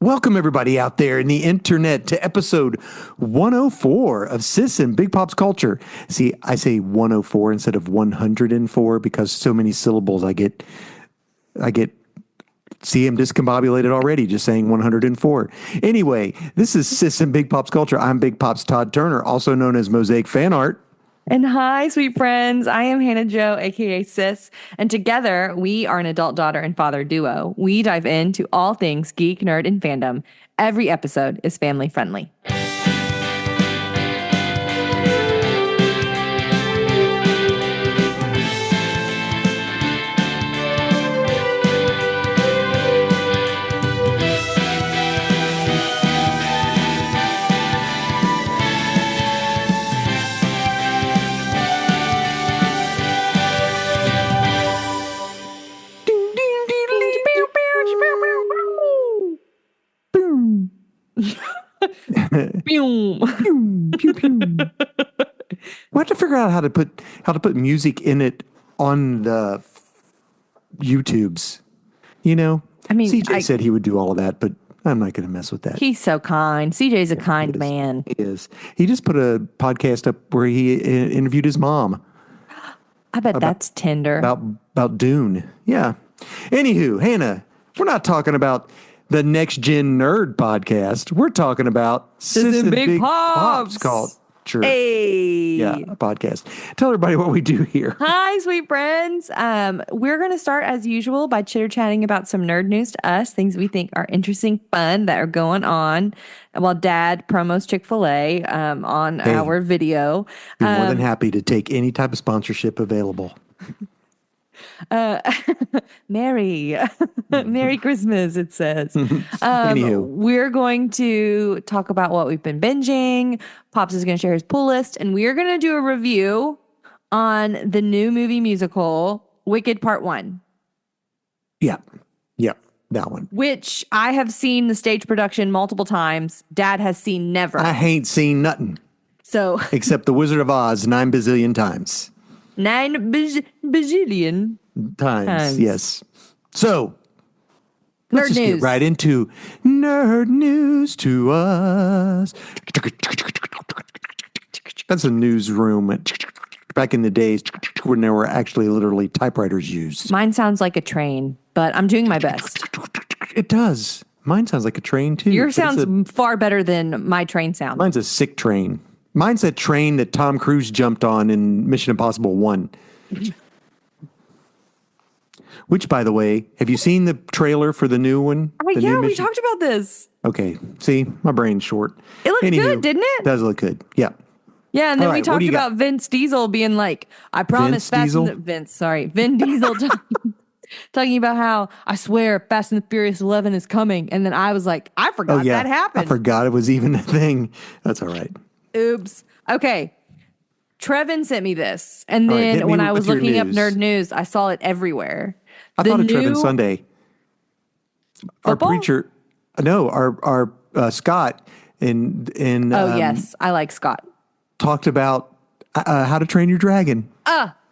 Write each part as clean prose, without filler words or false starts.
Welcome, everybody out there in the internet, to episode 104 of Sis and Big Pops Culture. See, I say 104 instead of 104 because so many syllables I get. See, I'm discombobulated already just saying 104. Anyway, this is Sis and Big Pops Culture. I'm Big Pops Todd Turner, also known as Mosaic Fan Art. And hi, sweet friends. I am Hannah Jo, aka Sis, and together we are an adult daughter and father duo. We dive into all things geek, nerd, and fandom. Every episode is family friendly. Pew, pew, pew. We'll have to figure out how to put music in it on the YouTubes. You know, I mean, CJ said he would do all of that, but I'm not going to mess with that. He's so kind. CJ's a kind man. He is. He just put a podcast up where he interviewed his mom. I bet that's tender. About Dune. Yeah. Anywho, Hannah, we're not talking about the Next Gen Nerd podcast. We're talking about Sis and Big Pops Culture. Hey. Yeah, a podcast. Tell everybody what we do here. Hi, sweet friends. We're going to start as usual by chitter-chatting about some nerd news to us, things we think are interesting, fun, that are going on, while Dad promos Chick-fil-A on our video. Be more than happy to take any type of sponsorship available. Merry Christmas, it says. Anywho. We're going to talk about what we've been binging. Pops is going to share his pull list, and we are going to do a review on the new movie musical, Wicked Part 1. Yeah, that one. Which I have seen the stage production multiple times. Dad has seen never. I ain't seen nothing. So except The Wizard of Oz 9 bazillion times. 9 bajillion times, yes. So, let's nerd just news. Get right into nerd news to us. That's a newsroom. Back in the days when there were actually literally typewriters used. Mine sounds like a train, but I'm doing my best. It does. Mine sounds like a train, too. Yours sounds far better than my train sound. Mine's a sick train. Mine's that train that Tom Cruise jumped on in Mission Impossible 1. Which, by the way, have you seen the trailer for the new one? Yeah, we talked about this. Okay. See, my brain's short. It looked good, didn't it? It does look good. Yeah. Yeah, and then we talked about Vince Diesel being like, I promise Vin Diesel talking about how, I swear, Fast and the Furious 11 is coming. And then I was like, I forgot that happened. I forgot it was even a thing. That's all right. Oops. Okay. Trevin sent me this. And then when I was looking up nerd news, I saw it everywhere. I thought of Trevin Sunday. Our preacher, our Scott in yes, I like Scott. Talked about How to Train Your Dragon.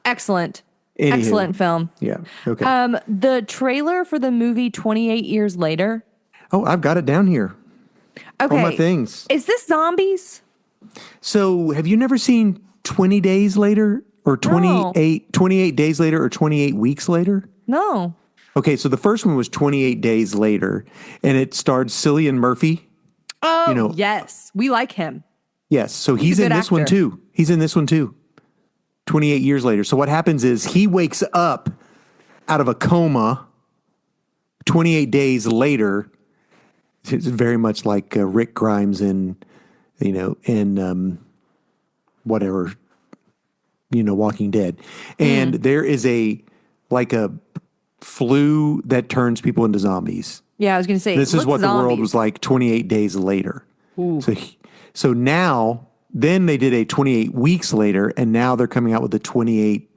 Excellent. Anywho. Excellent film. Yeah. Okay. The trailer for the movie 28 Years Later. Oh, I've got it down here. Okay. On my things. Is this zombies? So, have you never seen 20 Days Later or 28 Days Later or 28 Weeks Later? No. Okay, so the first one was 28 Days Later, and it starred Cillian Murphy. Oh, yes. We like him. Yes, so he's in this one too. He's in this one too. 28 years later. So what happens is he wakes up out of a coma 28 days later. It's very much like Rick Grimes in whatever, Walking Dead. And there is a flu that turns people into zombies. Yeah, I was going to say. This is what the world was like 28 days later. Ooh. So now, then they did a 28 weeks later, and now they're coming out with a 28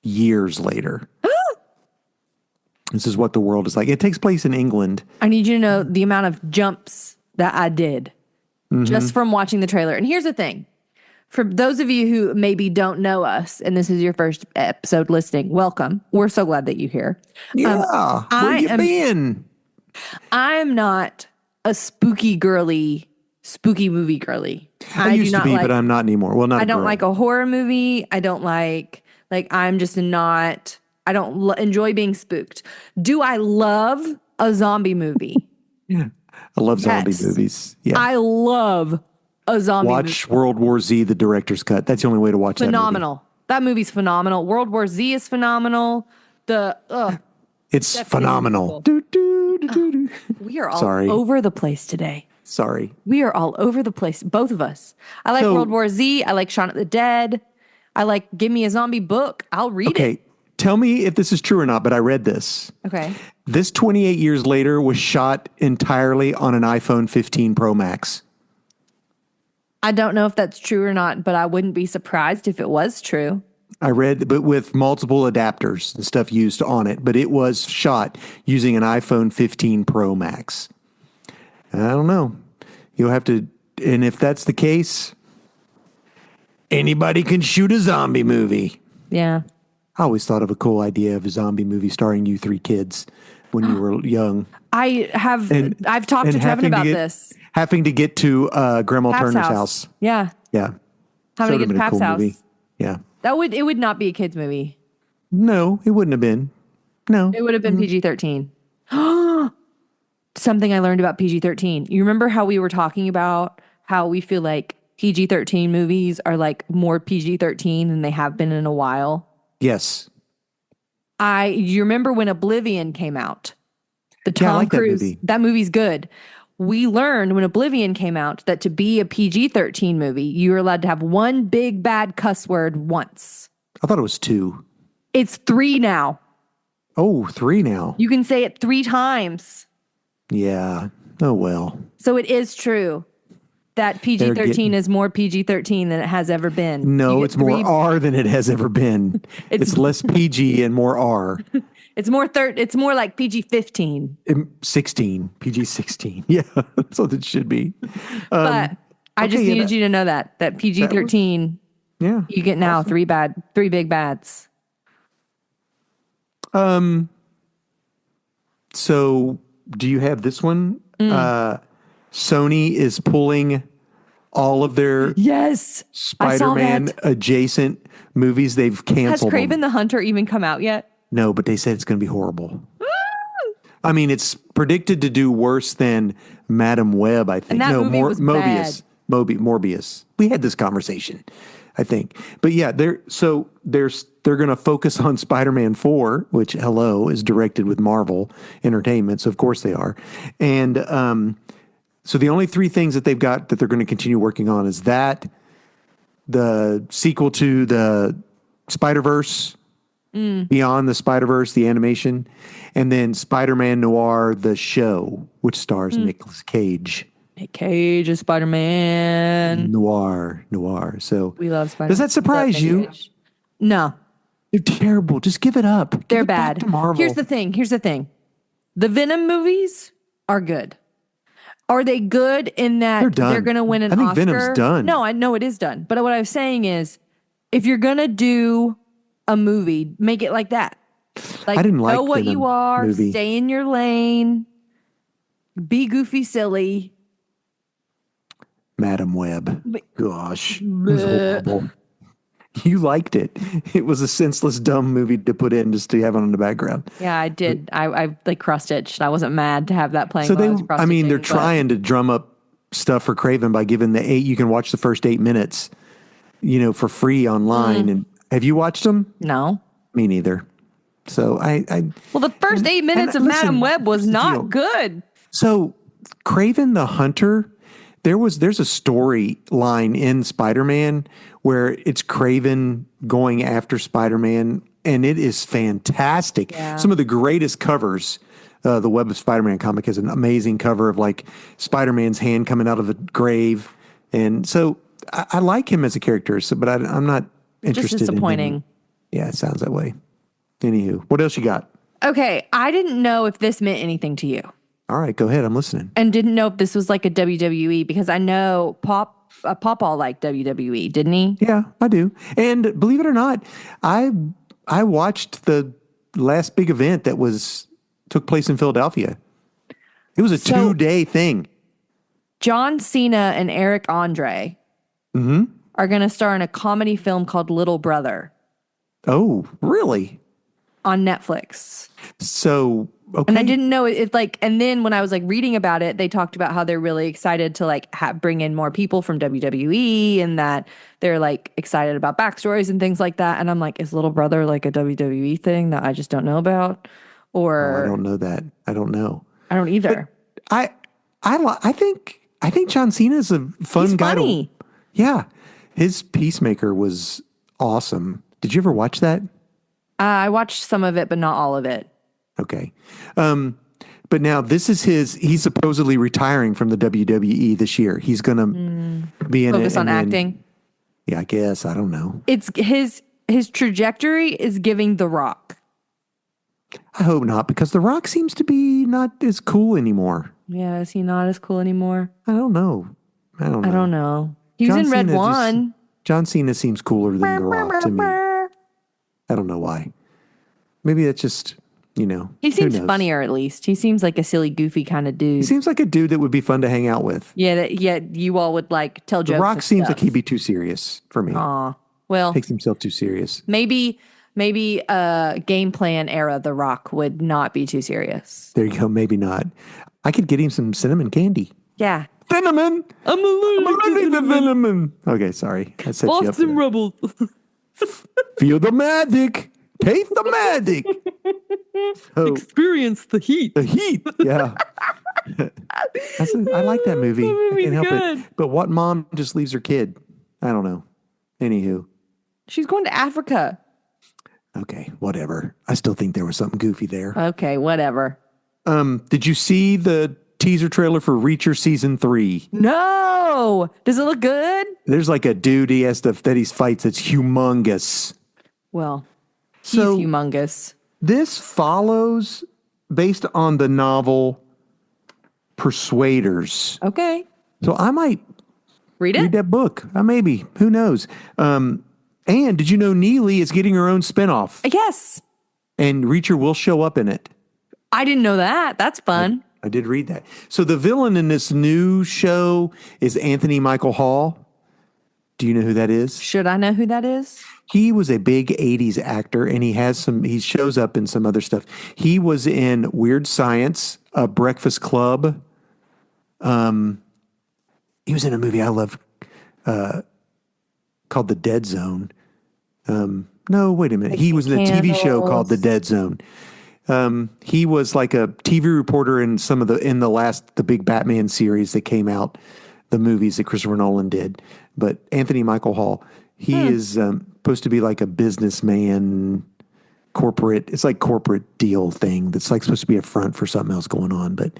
years later. This is what the world is like. It takes place in England. I need you to know the amount of jumps that I did just from watching the trailer. And here's the thing. For those of you who maybe don't know us, and this is your first episode listening, welcome. We're so glad that you're here. Yeah, where you been? I'm not a spooky movie girly. I used to be, but I'm not anymore. Well, not. I don't like a horror movie. I don't like I'm just not. I don't enjoy being spooked. Do I love a zombie movie? Yeah, I love zombie movies. Yeah, I love a zombie. Watch World War Z, the director's cut. That's the only way to watch phenomenal. That movie's phenomenal. World War Z is phenomenal. It's phenomenal. We are all over the place today. Sorry. We are all over the place, both of us. I like World War Z. I like Shaun of the Dead. I like Give Me a Zombie Book. I'll read it. Okay, tell me if this is true or not, but I read this. Okay. This 28 years later was shot entirely on an iPhone 15 Pro Max. I don't know if that's true or not, but I wouldn't be surprised if it was true. I read, but with multiple adapters and stuff used on it, but it was shot using an iPhone 15 Pro Max. I don't know. You'll have to, and if that's the case, anybody can shoot a zombie movie. Yeah. I always thought of a cool idea of a zombie movie starring you three kids when you were young. I've talked to Trevin about this. Having to get to Grandma Turner's house. Yeah. Yeah. Having to get to Pap's house. Movie. Yeah. It would not be a kid's movie. No, it wouldn't have been. No. It would have been PG-13. Something I learned about PG-13. You remember how we were talking about how we feel like PG-13 movies are like more PG-13 than they have been in a while? Yes. You remember when Oblivion came out? The Tom Cruise. That movie's good. We learned when Oblivion came out that to be a PG-13 movie, you were allowed to have one big bad cuss word once. I thought it was 2. It's 3 now. Oh, 3 now. You can say it 3 times. Yeah. Oh, well. So it is true that PG-13 is more PG-13 than it has ever been. No, it's more R than it has ever been. It's less PG and more R. It's more like PG-15. 16. PG-16. Yeah, that's what it should be. But I just needed you to know that PG-13, you get now 3 big bads. So do you have this one? Sony is pulling all of their Spider-Man adjacent movies. They've canceled. Has Kraven the Hunter even come out yet? No, but they said it's going to be horrible. I mean, it's predicted to do worse than Madam Web, I think. And that movie was Mobius. Morbius. We had this conversation, I think. But yeah, they're going to focus on Spider-Man 4, which is directed with Marvel Entertainment, so of course they are. And so the only 3 things that they've got that they're going to continue working on is that, the sequel to the Spider-Verse, Beyond the Spider-Verse, the animation, and then Spider-Man Noir, the show, which stars Nicolas Cage. Nick Cage is Spider-Man. Noir. So we love Spider-Man. Does that surprise you? No. They're terrible. Just give it up. They're bad. Here's the thing. The Venom movies are good. Are they good in that they're going to win an Oscar? I think Venom's done. No, I know it is done. But what I was saying is, if you're going to do a movie, make it like that. Like, I didn't like know what Venom you are, movie. Stay in your lane, be goofy, silly. Madam Web. Gosh, it was horrible. You liked it. It was a senseless, dumb movie to put in just to have it on the background. Yeah, I did. I like cross-stitched. I wasn't mad to have that playing. So they're trying to drum up stuff for Craven by giving you can watch the first 8 minutes, for free online. And have you watched them? No. Me neither. So well, the first 8 minutes of Madam Web was not good. So Craven the Hunter, there's a storyline in Spider-Man where it's Craven going after Spider-Man, and it is fantastic. Yeah. Some of the greatest covers. The Web of Spider-Man comic has an amazing cover of like Spider-Man's hand coming out of the grave. And so I like him as a character, but I'm not interested. Just disappointing. In him. Yeah, it sounds that way. Anywho, what else you got? Okay, I didn't know if this meant anything to you. All right, go ahead. I'm listening. And didn't know if this was like a WWE, because I know Pawpaw liked WWE, didn't he? Yeah, I do. And believe it or not, I watched the last big event that took place in Philadelphia. It was a 2-day thing. John Cena and Eric Andre are going to star in a comedy film called Little Brother. Oh, really? On Netflix. So, okay. And I didn't know it like, and then when I was like reading about it, they talked about how they're really excited to like bring in more people from WWE and that they're like excited about backstories and things like that. And I'm like, is Little Brother like a WWE thing that I just don't know about? Or I don't know that. I don't know. I don't either. But I think John Cena is a fun He's guy. Funny. Yeah. His Peacemaker was awesome. Did you ever watch that? I watched some of it, but not all of it. Okay. But now this is he's supposedly retiring from the WWE this year. He's going to be in Focus on acting. Yeah, I guess. I don't know. It's his trajectory is giving The Rock. I hope not, because The Rock seems to be not as cool anymore. Yeah, is he not as cool anymore? I don't know. I don't know. He was in Red One. John Cena seems cooler than The Rock to me. I don't know why. Maybe that's just, He seems funnier at least. He seems like a silly, goofy kind of dude. He seems like a dude that would be fun to hang out with. Yeah, you all would like tell jokes. The Rock seems like he'd be too serious for me. Aw. Well, takes himself too serious. Maybe game plan era The Rock would not be too serious. There you go. Maybe not. I could get him some cinnamon candy. Yeah. Cinnamon. I'm allergic to cinnamon. Okay, sorry. I set you up. Boston Rebels. Feel the magic. Taste the magic. Experience the heat. The heat. Yeah. I like that movie. I can't help it. But what mom just leaves her kid? I don't know. Anywho. She's going to Africa. Okay, whatever. I still think there was something goofy there. Okay, whatever. Did you see the teaser trailer for Reacher season 3? No. Does it look good? There's like a dude that he fights that's humongous. Well, he's humongous. This follows based on the novel Persuaders. Okay. So I might read that book. Maybe. Who knows? And did you know Neely is getting her own spinoff? Yes. And Reacher will show up in it. I didn't know that. That's fun. I did read that. So the villain in this new show is Anthony Michael Hall. Do you know who that is? Should I know who that is? He was a big 80s actor, and he shows up in some other stuff. He was in Weird Science, Breakfast Club. He was in a movie I love called The Dead Zone. No, wait a minute. He was in a TV show called The Dead Zone. He was like a TV reporter in the big Batman series that came out, the movies that Christopher Nolan did. But Anthony Michael Hall, he is supposed to be like a businessman, it's like corporate deal thing that's like supposed to be a front for something else going on. But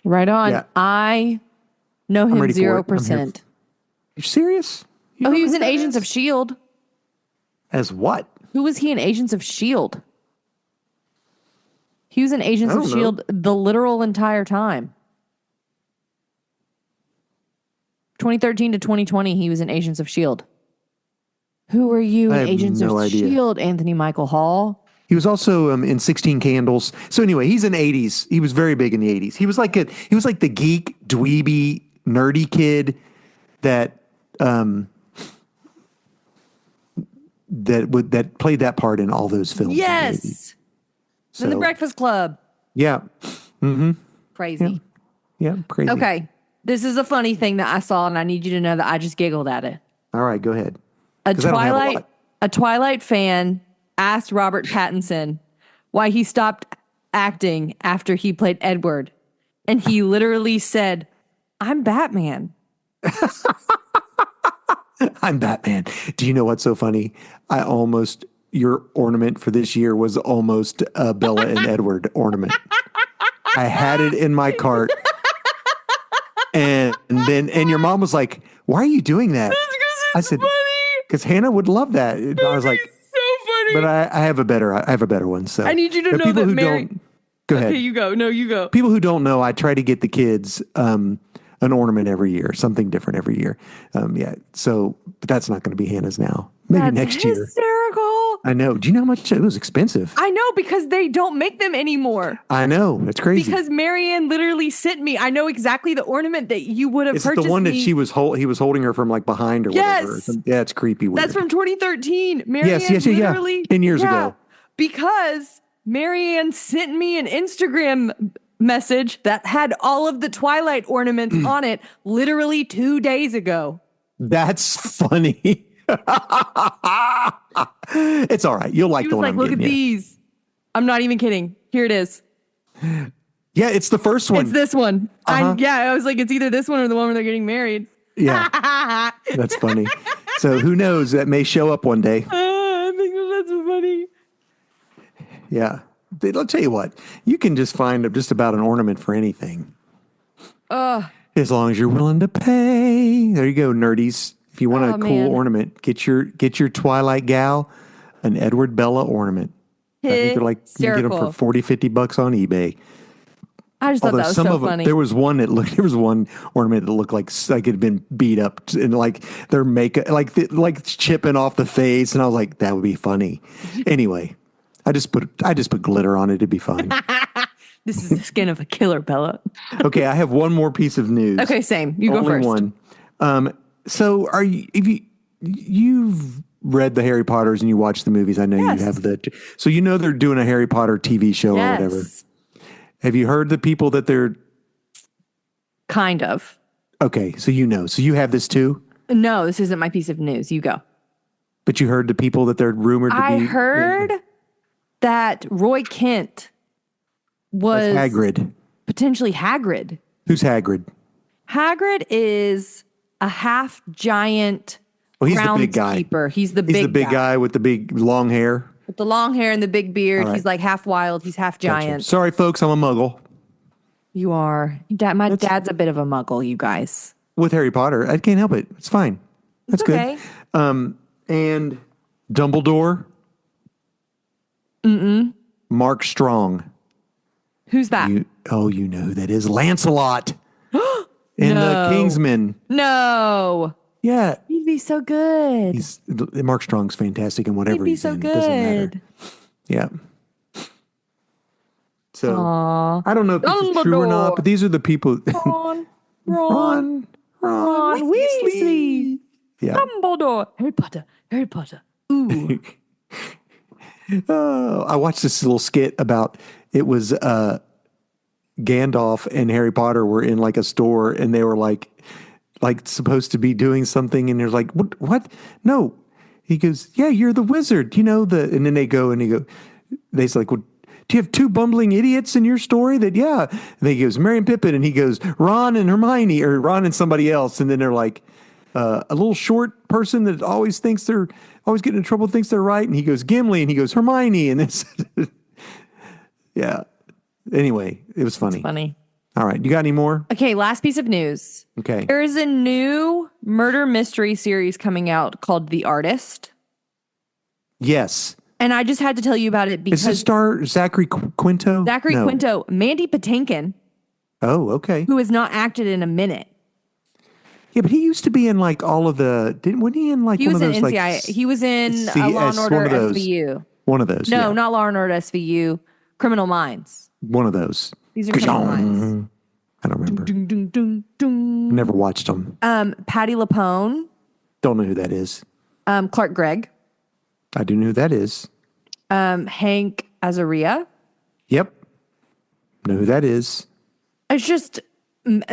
right on. Yeah. I know him 0%. You serious? He was in Agents of S.H.I.E.L.D. As what? Who was he in Agents of S.H.I.E.L.D.? He was in Agents of S.H.I.E.L.D. the literal entire time. 2013 to 2020, he was in Agents of S.H.I.E.L.D. Who were you in Agents of S.H.I.E.L.D., Anthony Michael Hall? He was also in 16 Candles. So anyway, he's in 80s. He was very big in the 80s. He was like the geek, dweeby, nerdy kid that that played that part in all those films. Yes. In The Breakfast Club. Yeah. Mm-hmm. Crazy. Yeah, crazy. Okay. This is a funny thing that I saw, and I need you to know that I just giggled at it. All right, go ahead. A Twilight fan asked Robert Pattinson why he stopped acting after he played Edward. And he literally said, "I'm Batman." I'm Batman. Do you know what's so funny? Your ornament for this year was almost a Bella and Edward ornament. I had it in my cart. And your mom was like, "Why are you doing that?" I said, "Because Hannah would love that." And I was like, "So funny." But I have a better one. So I need you to know that Mary. Go ahead. Okay, you go. No, you go. People who don't know, I try to get the kids an ornament every year, something different every year. Yeah. So, but that's not going to be Hannah's now. Maybe next year. Hysterical. I know. Do you know how much it was expensive? I know, because they don't make them anymore. I know. It's crazy. Because Marianne literally sent me. I know exactly the ornament that you would have purchased. It's the one that he was holding her from like behind or whatever. Yeah, it's creepy. Weird. That's from 2013. Marianne literally 10 years ago. Because Marianne sent me an Instagram message that had all of the Twilight ornaments on it literally 2 days ago. That's funny. It's all right. You'll like the one. I'm look at these. I'm not even kidding. Here it is. Yeah, it's the first one. It's this one. I was like, it's either this one or the one where they're getting married. Yeah. That's funny. So who knows? That may show up one day. I think that's funny. Yeah. I'll tell you what. You can just find just about an ornament for anything. As long as you're willing to pay. There you go, nerdies. If you want a cool ornament, get your Twilight gal an Edward Bella ornament. I think they're like, you can get them for $40-$50 on eBay. I just thought that was so funny. There was one ornament that looked like it had been beat up and like their makeup, like chipping off the face, and I was like, that would be funny. Anyway, I just put glitter on it. It'd be fine. This is the skin of a killer, Bella. Okay, I have one more piece of news. Okay, same. You go first. Only one. So you've read the Harry Potters and you watch the movies. I know you have so they're doing a Harry Potter TV show or whatever. Have you heard the people that they're kind of? Okay, so so you have this too? No, this isn't my piece of news. You go. But you heard the people that they're rumored to be. I heard that Roy Kent was Hagrid. Potentially Hagrid. Who's Hagrid? Hagrid is a half giant. Oh, he's the big guy. He's the big guy with the big long hair. With the long hair and the big beard. Right. He's like half wild. He's half giant. Gotcha. Sorry, folks. I'm a muggle. You are. My dad's a bit of a muggle, you guys. With Harry Potter. I can't help it. It's fine. That's okay. Good. And Dumbledore. Mark Strong. Who's that? You know who that is. Lancelot. In the Kingsman. No. Yeah. He'd be so good. Mark Strong's fantastic in whatever he's so in. good. It doesn't matter. Yeah. So I don't know if this is true or not, but these are the people. Ron Weasley. Yeah. Dumbledore. Harry Potter. Ooh. I watched this little skit about it was Gandalf and Harry Potter were in like a store and they were like supposed to be doing something and they're like, what? No. He goes, yeah, you're the wizard. And then they go and they say like, well, do you have two bumbling idiots in your story that, yeah. And he goes, Merry and Pippin. And he goes, Ron and Hermione, or Ron and somebody else. And then they're like, a little short person that always thinks they're always getting in trouble, thinks they're right. And he goes, Gimli. And he goes, Hermione. And it's, yeah. Anyway, it was funny. It's funny. All right. You got any more? Okay. Last piece of news. Okay. There is a new murder mystery series coming out called The Artist. Yes. And I just had to tell you about it because... Is it star Zachary Quinto? Quinto. Mandy Patinkin. Oh, okay. Who has not acted in a minute. Yeah, but he used to be in like all of the... Wasn't he in like he one was of those... in NCIS. He was in Law and Order SVU. One of those, No, not Law and Order SVU. Criminal Minds. One of those. These are Criminal Minds. I don't remember. Dun, dun, dun, dun. Never watched them. Patti LuPone. Don't know who that is. Clark Gregg. I do know who that is. Hank Azaria. Yep. Know who that is. It's just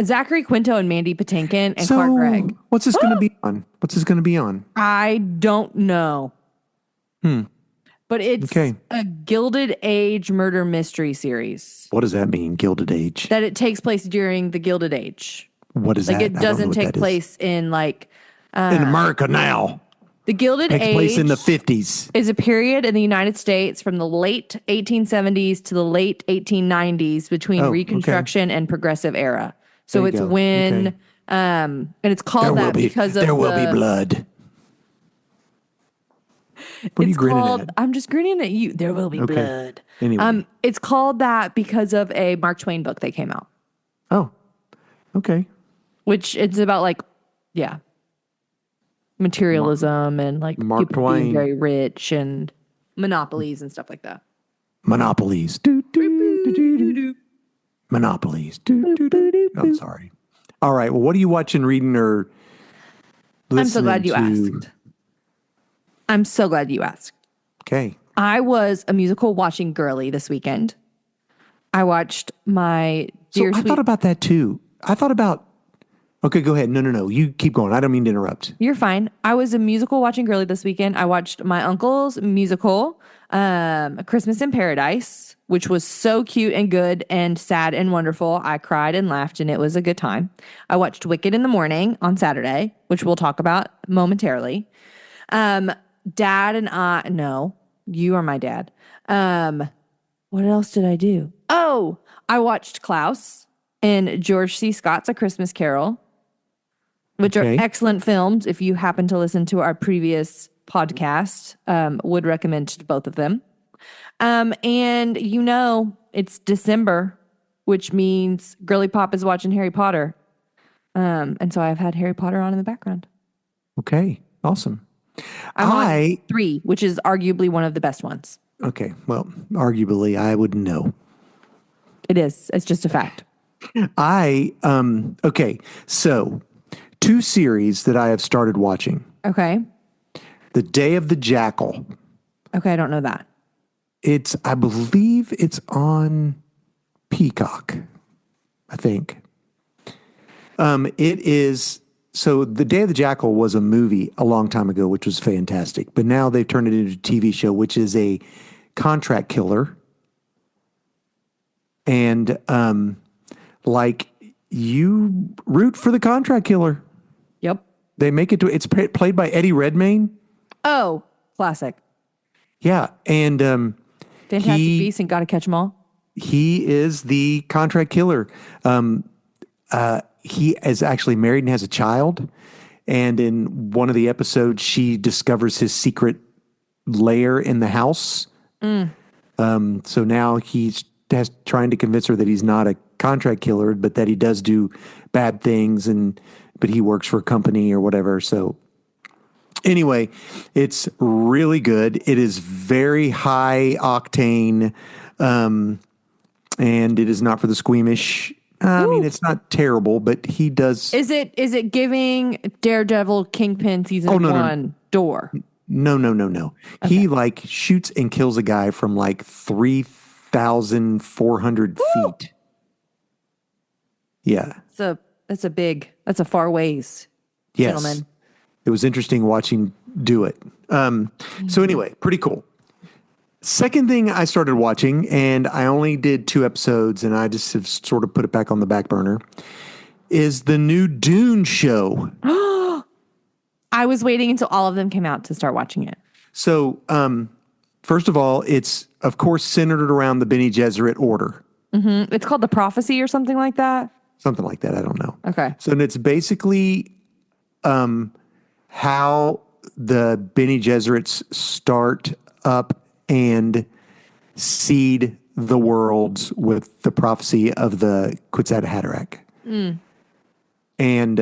Zachary Quinto and Mandy Patinkin and Clark Gregg. What's this going to be on? I don't know. But it's a Gilded Age murder mystery series. What does that mean, Gilded Age? That it takes place during the Gilded Age. What is that? It doesn't take place in like... in America now. The Gilded Age... Takes place in the 50s. ...is a period in the United States from the late 1870s to the late 1890s between Reconstruction and Progressive era. So it's when... and it's called that because of There will be blood. What are you grinning at? I'm just grinning at you. There will be blood. Anyway. It's called that because of a Mark Twain book that came out. Oh, okay. Which it's about like, materialism and like Mark people Twain. being very rich and monopolies and stuff like that. Monopolies. Monopolies. I'm sorry. All right. Well, what are you watching, reading, or listening to? I'm so glad you asked. I'm so glad you asked. Okay. I was a musical watching girly this weekend. I watched my dear I thought about that too. Okay, go ahead. No. You keep going. I don't mean to interrupt. You're fine. I was a musical watching girly this weekend. I watched my uncle's musical, Christmas in Paradise, which was so cute and good and sad and wonderful. I cried and laughed, and it was a good time. I watched Wicked in the morning on Saturday, which we'll talk about momentarily. Dad and no, you are my dad. What else did I do? Oh, I watched Klaus and George C. Scott's A Christmas Carol, which are excellent films. If you happen to listen to our previous podcast, would recommend both of them. And it's December, which means Girly Pop is watching Harry Potter. And so I've had Harry Potter on in the background. Okay, awesome. I'm on 3, which is arguably one of the best ones. Okay, well, arguably, I wouldn't know. It is. It's just a fact. Okay, so 2 series that I have started watching. Okay. The Day of the Jackal. Okay, I don't know that. I believe it's on Peacock, I think. It is, so The Day of the Jackal was a movie a long time ago, which was fantastic. But now they've turned it into a TV show, which is a contract killer. And you root for the contract killer. Yep. They make it to, it's played by Eddie Redmayne. Oh, classic. Yeah. And Fantastic Beasts and Gotta Catch 'Em All. He is the contract killer. He is actually married and has a child. And in one of the episodes, she discovers his secret lair in the house. So now he's trying to convince her that he's not a contract killer, but that he does do bad things, but he works for a company or whatever. So anyway, it's really good. It is very high octane, and it is not for the squeamish. I mean, it's not terrible, but he does. Is it giving Daredevil Kingpin season 1 door? No. Okay. He shoots and kills a guy from 3,400 feet. Yeah. That's a far ways, gentlemen. It was interesting watching do it. So anyway, pretty cool. Second thing I started watching, and I only did 2 episodes, and I just have sort of put it back on the back burner, is the new Dune show. I was waiting until all of them came out to start watching it. So, first of all, it's, of course, centered around the Bene Gesserit order. Mm-hmm. It's called The Prophecy or something like that? Something like that. I don't know. Okay. So it's basically how the Bene Gesserits start up and seed the worlds with the prophecy of the Quetzal Haderach. And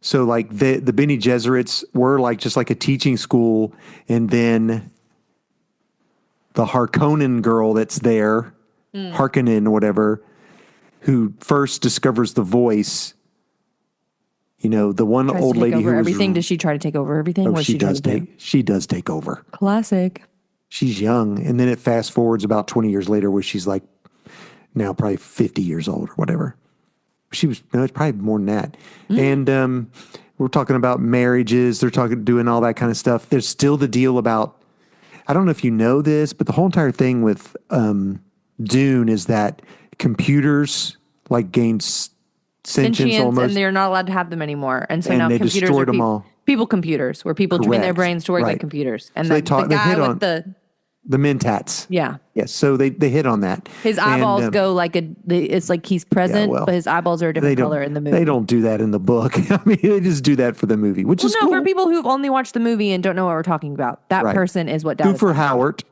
so the Bene Gesserits were just like a teaching school, and then the Harkonnen girl that's there, Harkonnen or whatever, who first discovers the voice. The one old lady who everything. Does she try to take over everything? Oh, she does take over. Classic. She's young, and then it fast forwards about 20 years later, where she's now probably 50 years old or whatever. It's probably more than that. And we're talking about marriages. They're doing all that kind of stuff. There's still the deal about, I don't know if you know this, but the whole entire thing with Dune is that computers gain sentience almost, and they're not allowed to have them anymore. And so now they computers destroyed them all. People computers, where people train their brains to work like computers. And so the guy with the Mentats. Yeah. Yes. So they hit on that. His eyeballs go it's like he's present, but his eyeballs are a different color in the movie. They don't do that in the book. I mean, they just do that for the movie, which is cool. For people who've only watched the movie and don't know what we're talking about, that person is what Cooper Howard,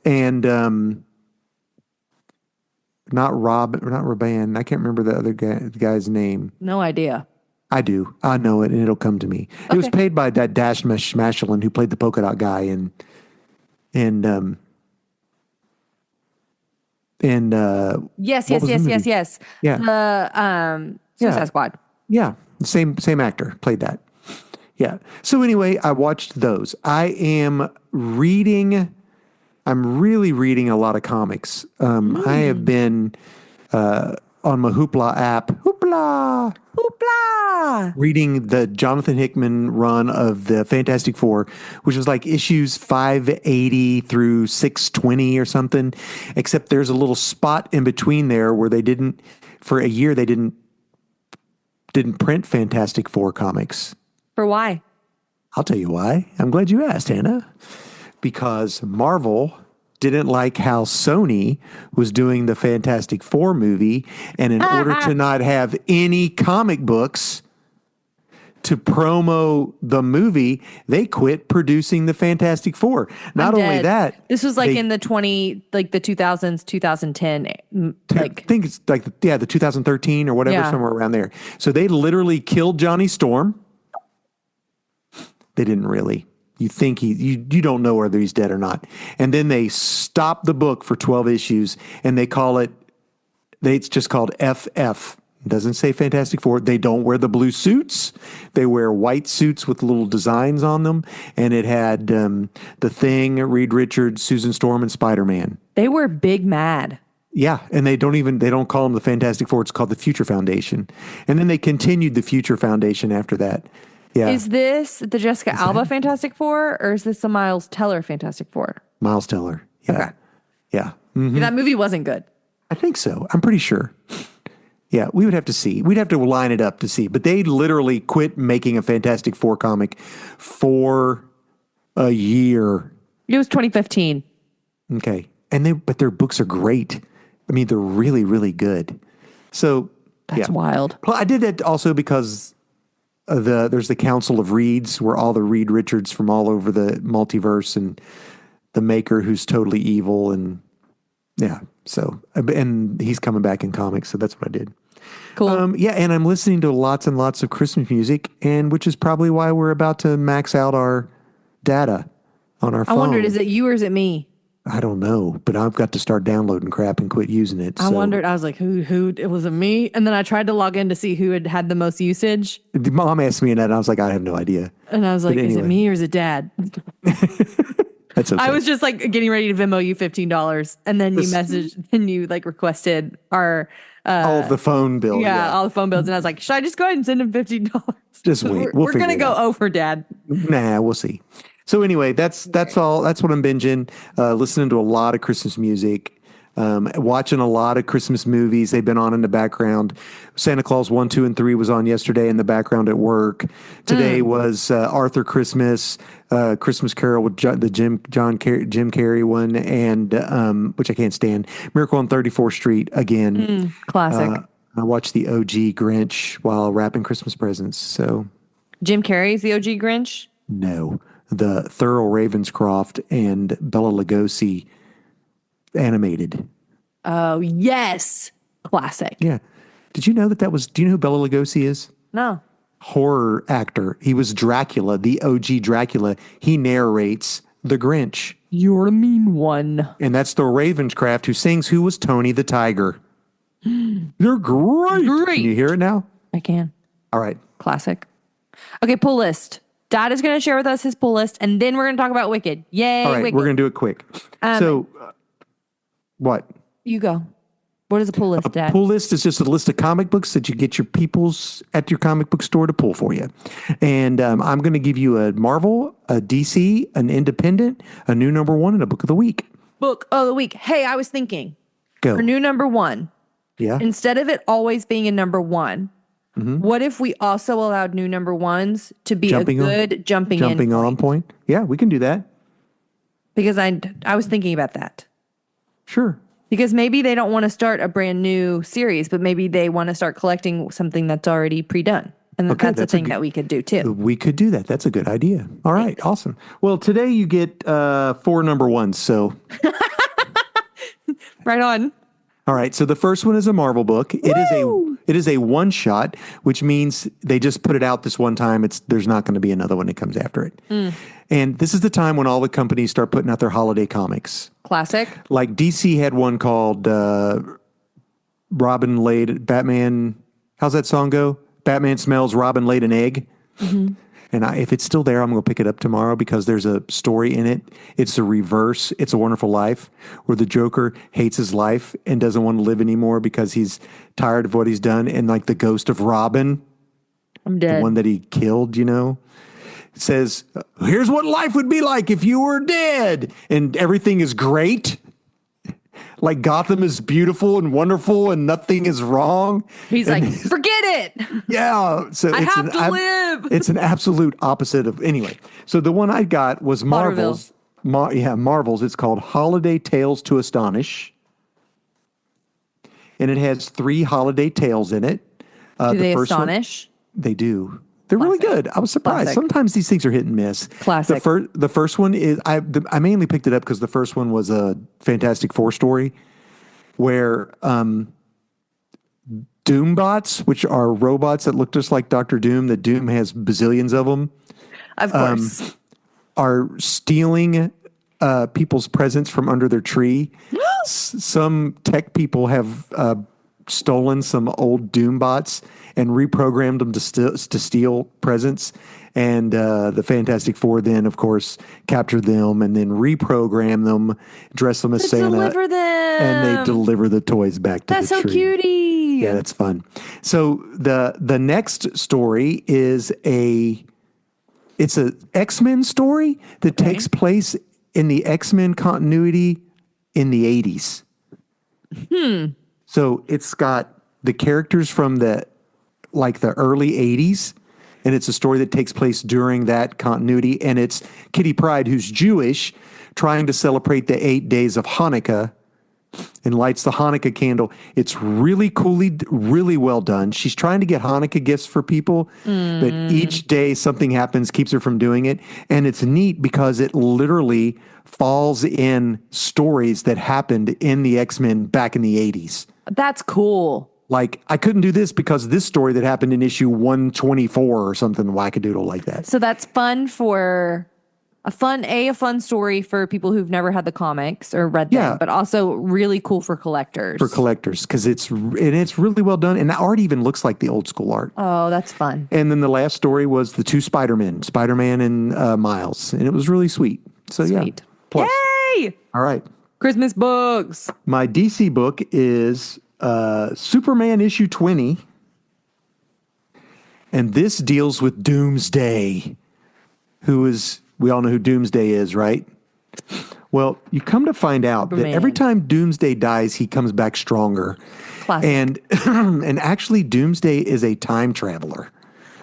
and not Raban. I can't remember the other guy's name. No idea. I do. I know it, and it'll come to me. Okay. It was paid by that Dash Mashalin, who played the polka dot guy in And Yes. what was the movie? Yes. Yeah. The Suicide Squad. Yeah, same actor played that. Yeah. So anyway, I watched those. I'm really reading a lot of comics. I have been on my Hoopla app. Hoopla! Reading the Jonathan Hickman run of the Fantastic Four, which was like issues 580 through 620 or something, except there's a little spot in between there where for a year, they didn't print Fantastic Four comics. For why? I'll tell you why. I'm glad you asked, Hannah. Because Marvel didn't like how Sony was doing the Fantastic Four movie, and in order to not have any comic books to promo the movie, they quit producing the Fantastic Four. Not only that, this was in the 2000s, 2010, I think it's the 2013 or whatever, somewhere around there. So they literally killed Johnny Storm. They didn't really. You think you don't know whether he's dead or not. And then they stop the book for 12 issues and it's just called FF. It doesn't say Fantastic Four. They don't wear the blue suits. They wear white suits with little designs on them. And it had The Thing, Reed Richards, Susan Storm, and Spiderman. They were big mad. Yeah, and they don't call them the Fantastic Four. It's called the Future Foundation. And then they continued the Future Foundation after that. Yeah. Is this the Jessica Alba Fantastic Four, or is this the Miles Teller Fantastic Four? Miles Teller. Yeah. Okay. Yeah. Mm-hmm. That movie wasn't good. I think so. I'm pretty sure. Yeah, we would have to see. We'd have to line it up to see. But they literally quit making a Fantastic Four comic for a year. It was 2015. Okay. But their books are great. I mean, they're really, really good. So that's wild. Well, I did that also because there's the Council of Reeds, where all the Reed Richards from all over the multiverse, and the Maker, who's totally evil, and and he's coming back in comics, so that's what I did. Cool. And I'm listening to lots and lots of Christmas music, and which is probably why we're about to max out our data on our phone. I wondered, is it you or is it me? I don't know, but I've got to start downloading crap and quit using it. I wondered, I was like, who, was it me? And then I tried to log in to see who had the most usage. Mom asked me that, and I was like, I have no idea. And I was like, Is it me or is it Dad? That's okay. I was just getting ready to Venmo you $15, and then you messaged and you requested our all of the phone bill. Yeah, all the phone bills, and I was like, should I just go ahead and send him $15? Just wait. We're gonna go over, Dad. Nah, we'll see. So anyway, that's all. That's what I'm binging. Listening to a lot of Christmas music. Watching a lot of Christmas movies. They've been on in the background. Santa Claus 1, 2, and 3 was on yesterday in the background at work. Today was Arthur Christmas, Christmas Carol with the Jim Carrey one, and which I can't stand. Miracle on 34th Street again. Classic. I watched the OG Grinch while wrapping Christmas presents. So Jim Carrey's the OG Grinch? No, the Thurl Ravenscroft and Bela Lugosi animated. Oh, yes. Classic. Yeah. Did you know that was, do you know who Bela Lugosi is? No. Horror actor. He was Dracula, the OG Dracula. He narrates The Grinch. You're a mean one. And that's the Ravenscraft who sings Who Was Tony the Tiger. They're great. Can you hear it now? I can. All right. Classic. Okay, pull list. Dad is going to share with us his pull list, and then we're going to talk about Wicked. Yay, all right, Wicked. We're going to do it quick. What? You go. What is a pull list, Dad? A pull list is just a list of comic books that you get your peoples at your comic book store to pull for you. And I'm going to give you a Marvel, a DC, an Independent, a new number one, and a book of the week. Book of the week. Hey, I was thinking. Go. For new number one. Yeah. Instead of it always being a number one, what if we also allowed new number ones to be jumping on point? Yeah, we can do that. Because I was thinking about that. Sure. Because maybe they don't want to start a brand new series, but maybe they want to start collecting something that's already pre-done. And that's a thing that we could do too. We could do that. That's a good idea. All right. Thanks. Awesome. Well, today you get 4 number ones. So right on. All right. So the first one is a Marvel book. It is a one shot, which means they just put it out this one time. There's not going to be another one that comes after it. And this is the time when all the companies start putting out their holiday comics. Classic. Like DC had one called Robin Laid Batman. How's that song go? Batman smells Robin laid an egg. Mm-hmm. And if it's still there, I'm going to pick it up tomorrow because there's a story in it. It's the reverse. It's a Wonderful Life, where the Joker hates his life and doesn't want to live anymore because he's tired of what he's done. And like the ghost of Robin, I'm dead. the one that he killed, says, here's what life would be like if you were dead. And everything is great. Like Gotham is beautiful and wonderful and nothing is wrong. He's like, forget it. Yeah. So I have to live. It's an absolute opposite of, anyway. So the one I got was Marvel's. Marvel's. It's called Holiday Tales to Astonish. And it has 3 holiday tales in it. Do they astonish? They do. They're really good. I was surprised. Classic. Sometimes these things are hit and miss. Classic. The first one is, I mainly picked it up because the first one was a Fantastic Four story where Doombots, which are robots that look just like Dr. Doom, that Doom has bazillions of them. Of course. Are stealing people's presents from under their tree. Some tech people have stolen some old Doombots and reprogrammed them to steal presents. And the Fantastic Four then, of course, capture them and then reprogram them, dress them as Santa. Deliver them. And they deliver the toys back to the tree. That's so cutie. Yeah, that's fun. So the next story is it's a X-Men story that takes place in the X-Men continuity in the 80s. So it's got the characters from the early 80s, and it's a story that takes place during that continuity, and it's Kitty Pryde, who's Jewish, trying to celebrate the 8 days of Hanukkah and lights the Hanukkah candle. It's really really well done. She's trying to get Hanukkah gifts for people, but each day something happens, keeps her from doing it. And it's neat because it literally falls in stories that happened in the X-Men back in the 80s. That's cool. Like, I couldn't do this because this story that happened in issue 124 or something wackadoodle like that. So that's fun for a fun story for people who've never had the comics or read them, but also really cool for collectors. For collectors, because it's really well done, and the art even looks like the old school art. Oh, that's fun. And then the last story was the 2 Spider-Man and Miles, and it was really sweet. So sweet. Yeah. Plus. Yay! All right. Christmas books. My DC book is Superman issue 20, and this deals with Doomsday, we all know who Doomsday is, right? Well, you come to find out that every time Doomsday dies, he comes back stronger. Classic. And actually Doomsday is a time traveler.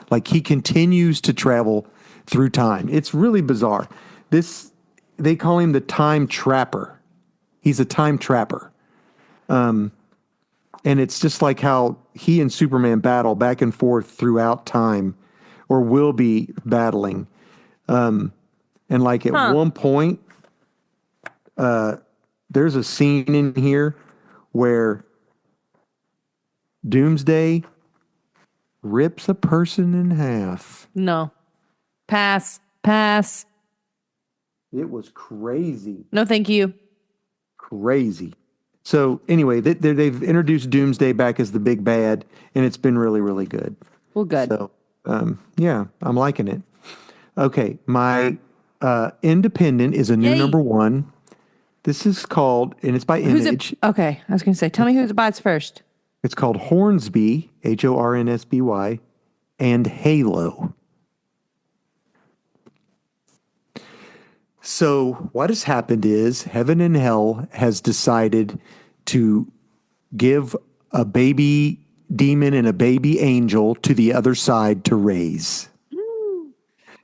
Like, he continues to travel through time. It's really bizarre. They call him the Time Trapper. He's a time trapper. And it's just like how he and Superman battle back and forth throughout time, or will be battling. And like at one point, there's a scene in here where Doomsday rips a person in half. No. Pass. It was crazy. No, thank you. Crazy. So anyway, they've introduced Doomsday back as the big bad, and it's been really, really good. Well, good. So, yeah, I'm liking it. Okay, my Independent is a new number 1. This is called, and it's by Image. Okay, I was going to say, tell me who it buys first. It's called Hornsby, Hornsby, and Halo. So what has happened is Heaven and Hell has decided to give a baby demon and a baby angel to the other side to raise.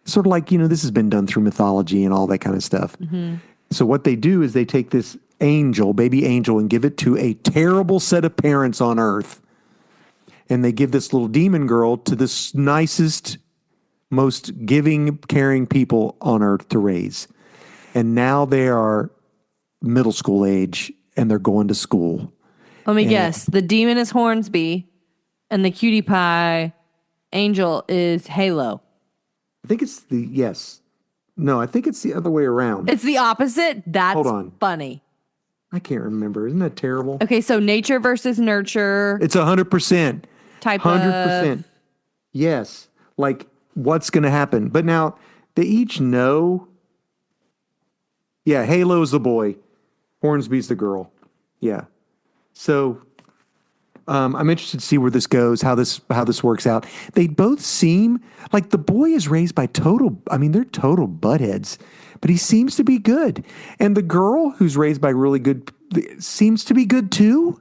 Sort of like, this has been done through mythology and all that kind of stuff. Mm-hmm. So what they do is they take this baby angel, and give it to a terrible set of parents on Earth. And they give this little demon girl to the nicest, most giving, caring people on Earth to raise. And now they are middle school age, and they're going to school. Let me guess. The demon is Hornsby, and the cutie pie angel is Halo. I think it's yes. No, I think it's the other way around. It's the opposite? That's Hold on. funny. I can't remember. Isn't that terrible? Okay, so nature versus nurture. It's 100%. Type 100%. of. Yes. Like, what's going to happen? But now, they each know. Yeah, Halo's the boy. Hornsby's the girl. Yeah. So, I'm interested to see where this goes, how this works out. They both seem like the boy is raised by they're total buttheads, but he seems to be good. And the girl who's raised by really good seems to be good too.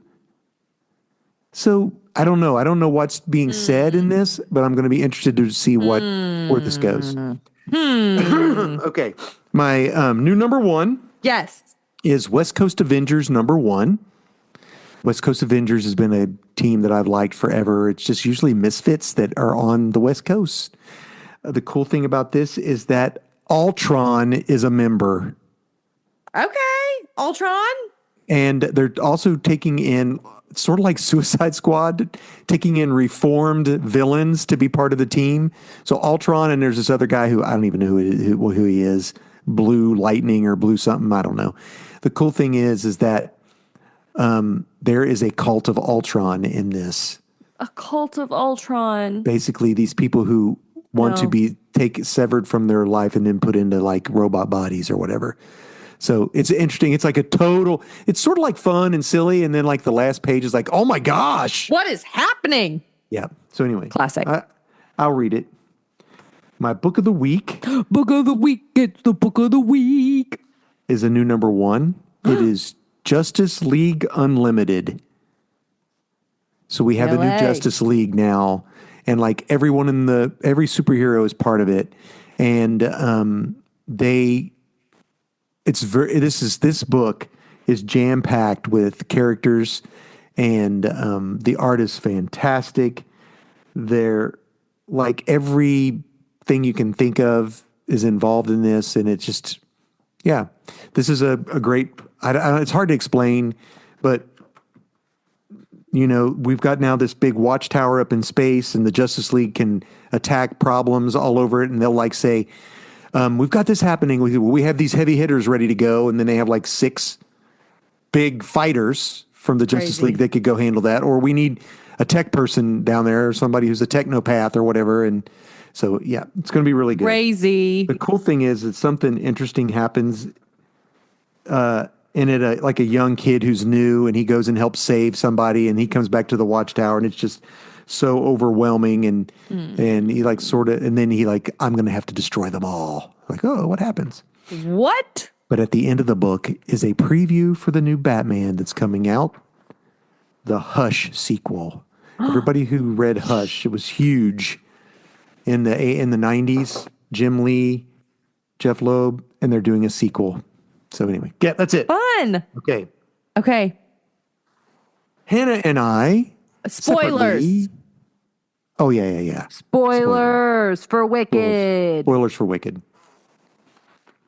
So I don't know. I don't know what's being said in this, but I'm going to be interested to see where this goes. Okay. My new number one. Yes. Is West Coast Avengers number one. West Coast Avengers has been a team that I've liked forever. It's just usually misfits that are on the West Coast. The cool thing about this is that Ultron is a member. Okay. Ultron. And they're also taking in, sort of like Suicide Squad, taking in reformed villains to be part of the team. So Ultron, and there's this other guy who I don't even know who he is. Blue Lightning or Blue something. I don't know. The cool thing is that there is a cult of Ultron in this. A cult of Ultron. Basically, these people who want to be severed from their life and then put into like robot bodies or whatever. So it's interesting. It's like it's sort of like fun and silly. And then like the last page is like, oh my gosh. What is happening? Yeah. So anyway. Classic. I'll read it. My book of the week. Book of the week. It's the book of the week. Is a new number one. It is Justice League Unlimited. So we have a new Justice League now, and like every superhero is part of it, and this book is jam packed with characters, and the art is fantastic. They're like everything you can think of is involved in this, and it's just this is a great. It's hard to explain, but we've got now this big watchtower up in space, and the Justice League can attack problems all over it. And they'll like say, we've got this happening. We have these heavy hitters ready to go. And then they have like 6 big fighters from the Justice League that could go handle that. Or we need a tech person down there, or somebody who's a technopath or whatever. And so, it's going to be really good. Crazy. The cool thing is that something interesting happens in it, like a young kid who's new, and he goes and helps save somebody, and he comes back to the watchtower, and it's just so overwhelming, and he like and then he like, I'm going to have to destroy them all. Like, oh, what happens? What? But at the end of the book is a preview for the new Batman that's coming out, the Hush sequel. Everybody who read Hush, it was huge in the 90s. Jim Lee, Jeff Loeb, and they're doing a sequel. So anyway, that's it. Fun. Okay. Hannah and I. Spoilers. Oh, yeah. Spoilers for Wicked. Spoilers for Wicked.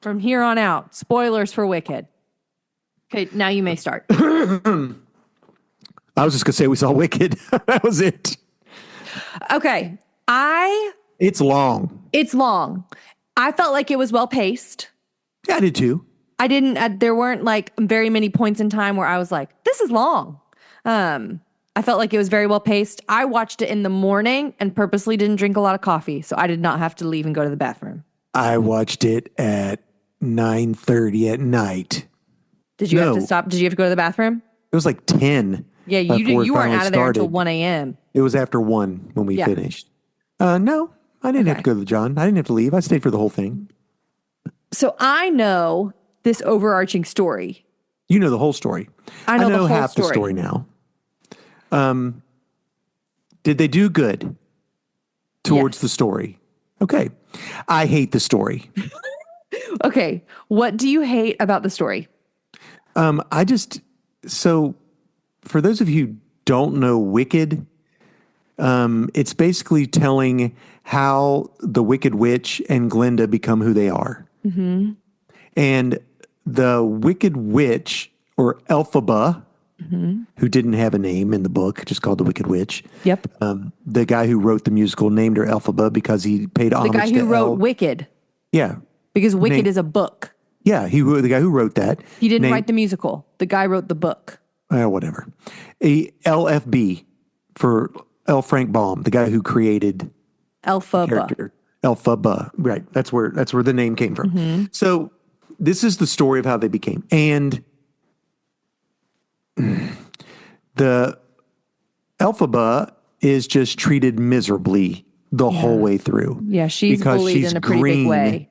From here on out, spoilers for Wicked. Okay, now you may start. I was just going to say we saw Wicked. That was it. Okay. It's long. I felt like it was well paced. Yeah, I did too. There weren't like very many points in time where I was like, this is long. I felt like it was very well paced. I watched it in the morning and purposely didn't drink a lot of coffee, so I did not have to leave and go to the bathroom. I watched it at 9:30 at night. Did you have to stop? Did you have to go to the bathroom? It was like 10. Yeah, you weren't out of there until 1 a.m. It was after 1 when we finished. No, I didn't have to go to John. I didn't have to leave. I stayed for the whole thing. So I know this overarching story. You know the whole story. I know the whole half story. The story now. Did they do good towards the story? Okay. I hate the story. Okay. What do you hate about the story? So for those of you who don't know Wicked, it's basically telling how the Wicked Witch and Glinda become who they are. Mm-hmm. And the Wicked Witch, or Elphaba, who didn't have a name in the book, just called the Wicked Witch. Yep. The guy who wrote the musical named her Elphaba because he paid homage to the guy who wrote Wicked. Yeah. Because Wicked is a book. Yeah, the guy who wrote that. He didn't write the musical. The guy wrote the book. Whatever. LFB for L. Frank Baum, the guy who created Elphaba. Elphaba. Right. That's where the name came from. Mm-hmm. So this is the story of how they became. And the Elphaba is just treated miserably the whole way through. Yeah, she's bullied in a pretty big way.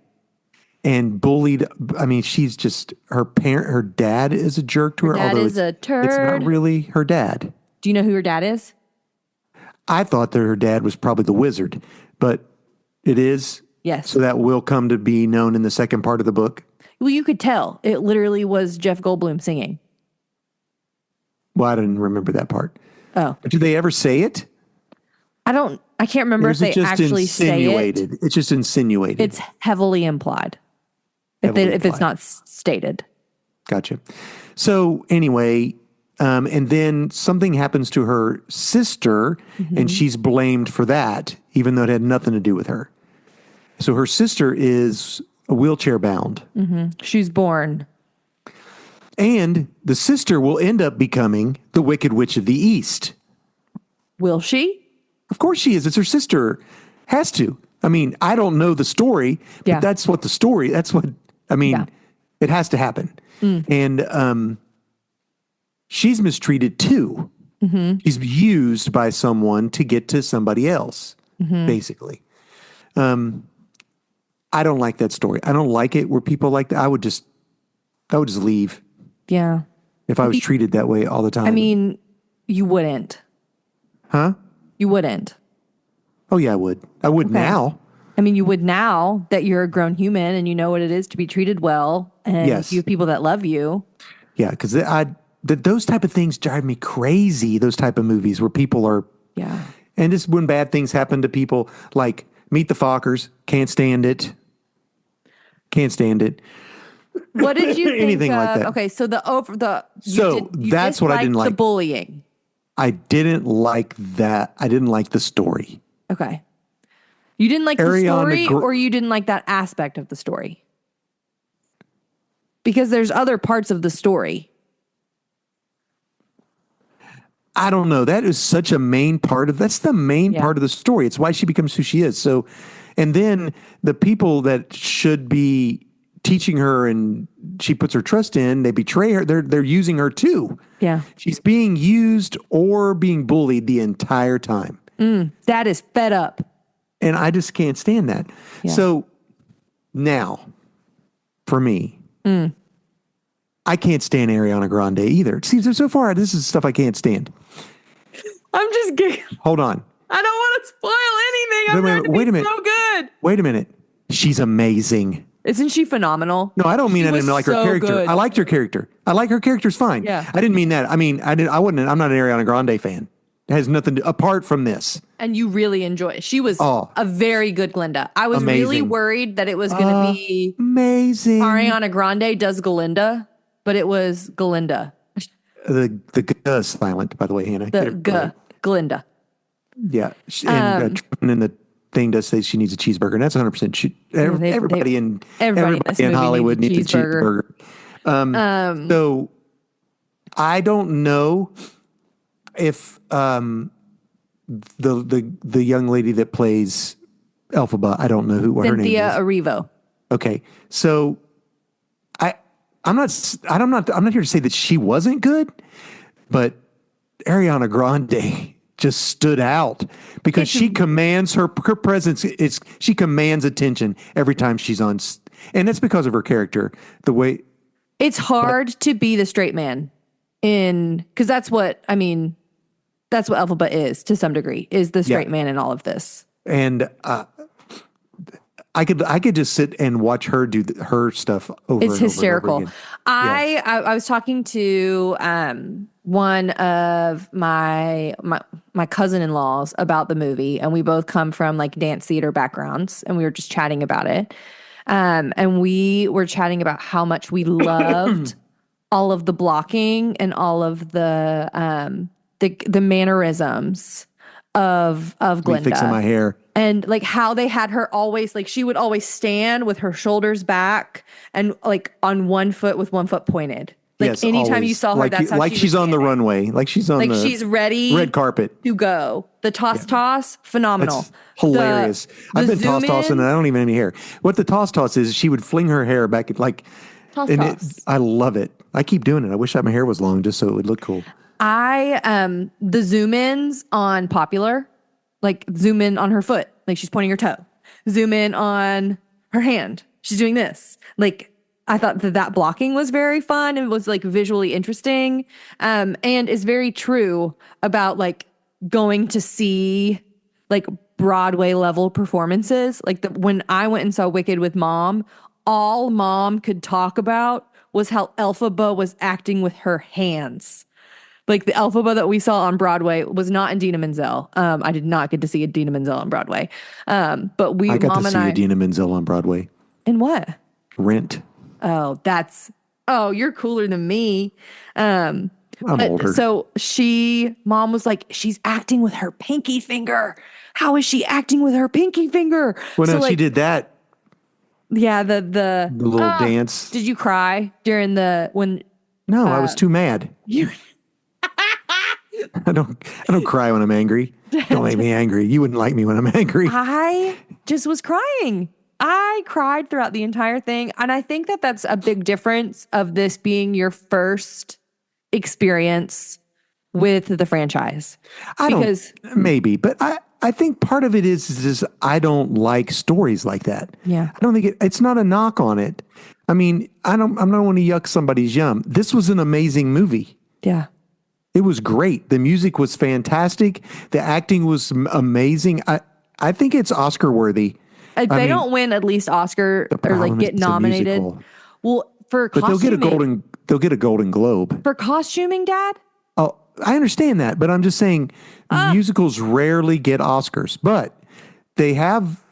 And bullied. I mean, she's just her dad is a jerk to her. Dad is a turd. It's not really her dad. Do you know who her dad is? I thought that her dad was probably the wizard, but it is. Yes. So that will come to be known in the second part of the book. Well, you could tell. It literally was Jeff Goldblum singing. Well, I didn't remember that part. Oh. Do they ever say it? I can't remember if they actually say it. It's just insinuated. It's heavily implied. If it's not stated. Gotcha. So anyway, and then something happens to her sister, and she's blamed for that, even though it had nothing to do with her. So her sister is wheelchair bound. She's born. And the sister will end up becoming the Wicked Witch of the East. Will she? Of course she is. It's her sister. Has to. I mean, I don't know the story, but that's what it has to happen. And she's mistreated too. She's used by someone to get to somebody else, basically. I don't like that story. I don't like it where people like that. I would just leave. Yeah. If I was treated that way all the time. I mean, you wouldn't. Huh? You wouldn't. Oh, yeah, I would. I would now. I mean, you would now that you're a grown human and you know what it is to be treated well and you have people that love you. Yeah, because those type of things drive me crazy, those type of movies where people are... Yeah. And just when bad things happen to people, like Meet the Fockers, can't stand it. Can't stand it. What did you think Anything of? like that. Okay, so that's what I didn't like. The bullying. I didn't like that. I didn't like the story. Okay. You didn't like the story or you didn't like that aspect of the story? Because there's other parts of the story. I don't know. That is such a main part of, that's the main part of the story. It's why she becomes who she is. So, and then the people that should be teaching her and she puts her trust in, they betray her. They're using her too. Yeah. She's being used or being bullied the entire time. That is fed up. And I just can't stand that. Yeah. So now, for me, I can't stand Ariana Grande either. See, so far, this is stuff I can't stand. I'm just kidding. Hold on. I don't want to spoil anything. Wait a minute. So good. Wait a minute. She's amazing. Isn't she phenomenal? No, I don't mean I didn't like her character. Good. I liked her character. I like her character's fine. Yeah. I didn't mean that. I mean, I'm not an Ariana Grande fan. It has nothing to, apart from this. And you really enjoy it. She was a very good Glinda. I was really worried that it was going to be amazing. Ariana Grande does Glinda, but it was Glinda. The G is silent, by the way, Hannah. Glinda. Yeah. And in the thing does say she needs a cheeseburger, and that's 100%. Everybody in Hollywood needs a cheeseburger. So I don't know if the young lady that plays Elphaba, I don't know what her name is. Cynthia Erivo. Okay, so I'm not here to say that she wasn't good, but Ariana Grande just stood out because she commands her presence. She commands attention every time she's on, and that's because of her character. The way it's hard to be the straight man because that's what Elphaba is to some degree, is the straight man in all of this. And I could just sit and watch her do her stuff over. It's hysterical. And over again. I was talking to one of my cousin-in-laws about the movie, and we both come from like dance theater backgrounds, and we were just chatting about it. And we were chatting about how much we loved all of the blocking and all of the mannerisms of Glinda. Fixing my hair. And like how they had her always, like she would always stand with her shoulders back and like on one foot with one foot pointed. Like yes, anytime always. you saw her, that's how she's on the runway. Like she's on the she's ready red carpet to go. The toss, phenomenal. That's hilarious. I've been tossing and I don't even have any hair. What the toss is she would fling her hair back at like toss. I love it. I keep doing it. I wish my hair was long just so it would look cool. The zoom ins on Popular, like zoom in on her foot, like she's pointing her toe. Zoom in on her hand. She's doing this. Like I thought that blocking was very fun and was like visually interesting. And is very true about like going to see like Broadway level performances. Like when I went and saw Wicked with Mom, all Mom could talk about was how Elphaba was acting with her hands. Like the Elphaba that we saw on Broadway was not Idina Menzel. I did not get to see Idina Menzel on Broadway. But I got to see Idina Menzel on Broadway. In what? Rent. Oh, you're cooler than me. I'm older. So Mom was like, she's acting with her pinky finger. How is she acting with her pinky finger? Well, so no, she did that. Yeah, the little dance. Did you cry during when? No, I was too mad. I don't cry when I'm angry. Don't make me angry. You wouldn't like me when I'm angry. I just was crying. I cried throughout the entire thing. And I think that that's a big difference of this being your first experience with the franchise. Maybe, but I think part of it is I don't like stories like that. Yeah. I don't think it's not a knock on it. I mean, I'm not want to yuck somebody's yum. This was an amazing movie. Yeah. It was great. The music was fantastic. The acting was amazing. I think it's Oscar worthy. If they don't win at least Oscar or like get nominated. Well, for costuming. But they'll get a Golden Globe. For costuming, Dad? Oh, I understand that, but I'm just saying musicals rarely get Oscars, but they have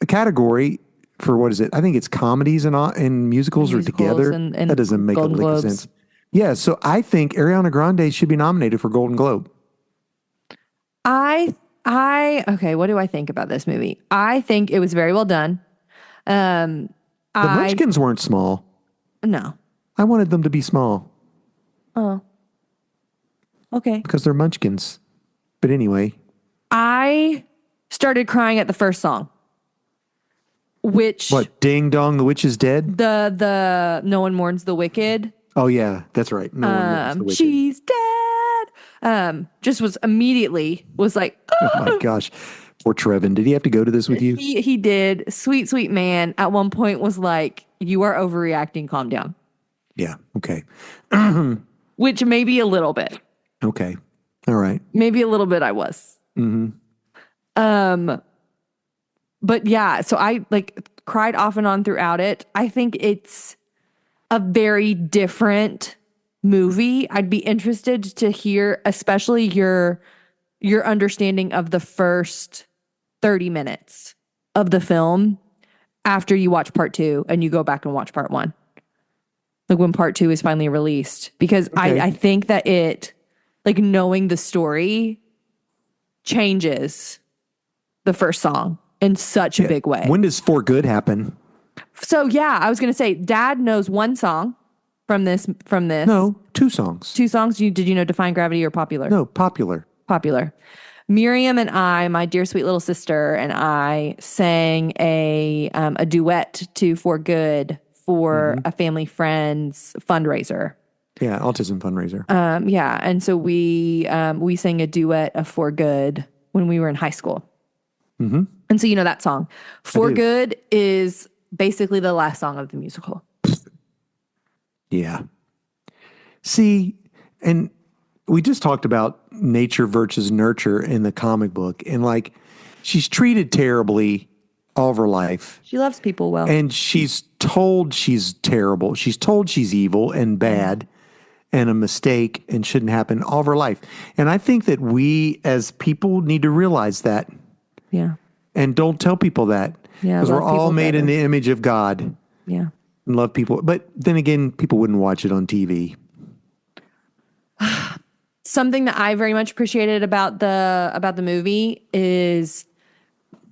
a category for what is it? I think it's comedies and musicals are together. And that doesn't make a lick of sense. Yeah, so I think Ariana Grande should be nominated for Golden Globe. Okay, what do I think about this movie? I think it was very well done. The Munchkins weren't small. No. I wanted them to be small. Oh. Okay. Because they're Munchkins. But anyway. I started crying at the first song. Which... What, Ding Dong, the Witch is Dead? The No One Mourns the Wicked. Oh, yeah, that's right. No One Mourns the Wicked. She's dead. Just was immediately, was like... Oh, my gosh. Poor Trevin. Did he have to go to this with you? He did. Sweet, sweet man. At one point was like, you are overreacting. Calm down. Yeah. Okay. Which maybe a little bit. Okay. All right. Maybe a little bit I was. Mm-hmm. But yeah, so I like cried off and on throughout it. I think it's a very different movie. I'd be interested to hear, especially your understanding of the first 30 minutes of the film after you watch part 2 and you go back and watch part 1. Like when part 2 is finally released. Because okay. I think that it, like knowing the story changes the first song in such a big way. When does For Good happen? So yeah, I was going to say, Dad knows one song from this. No, 2 songs. 2 songs. Did you know Define Gravity or Popular? No, Popular. Popular. Miriam and I, my dear sweet little sister, and I sang a duet to For Good for a family friend's fundraiser. Yeah, autism fundraiser. Yeah, and so we sang a duet of For Good when we were in high school. Mm-hmm. And so you know that song. For Good is basically the last song of the musical. Yeah. See, and we just talked about nature versus nurture in the comic book. And like, she's treated terribly all of her life. She loves people well. And she's told she's terrible. She's told she's evil and bad and a mistake and shouldn't happen all of her life. And I think that we as people need to realize that. Yeah. And don't tell people that. Yeah. Because we're all made in the image of God. Yeah. And love people. But then again, people wouldn't watch it on TV. something that I very much appreciated about the movie is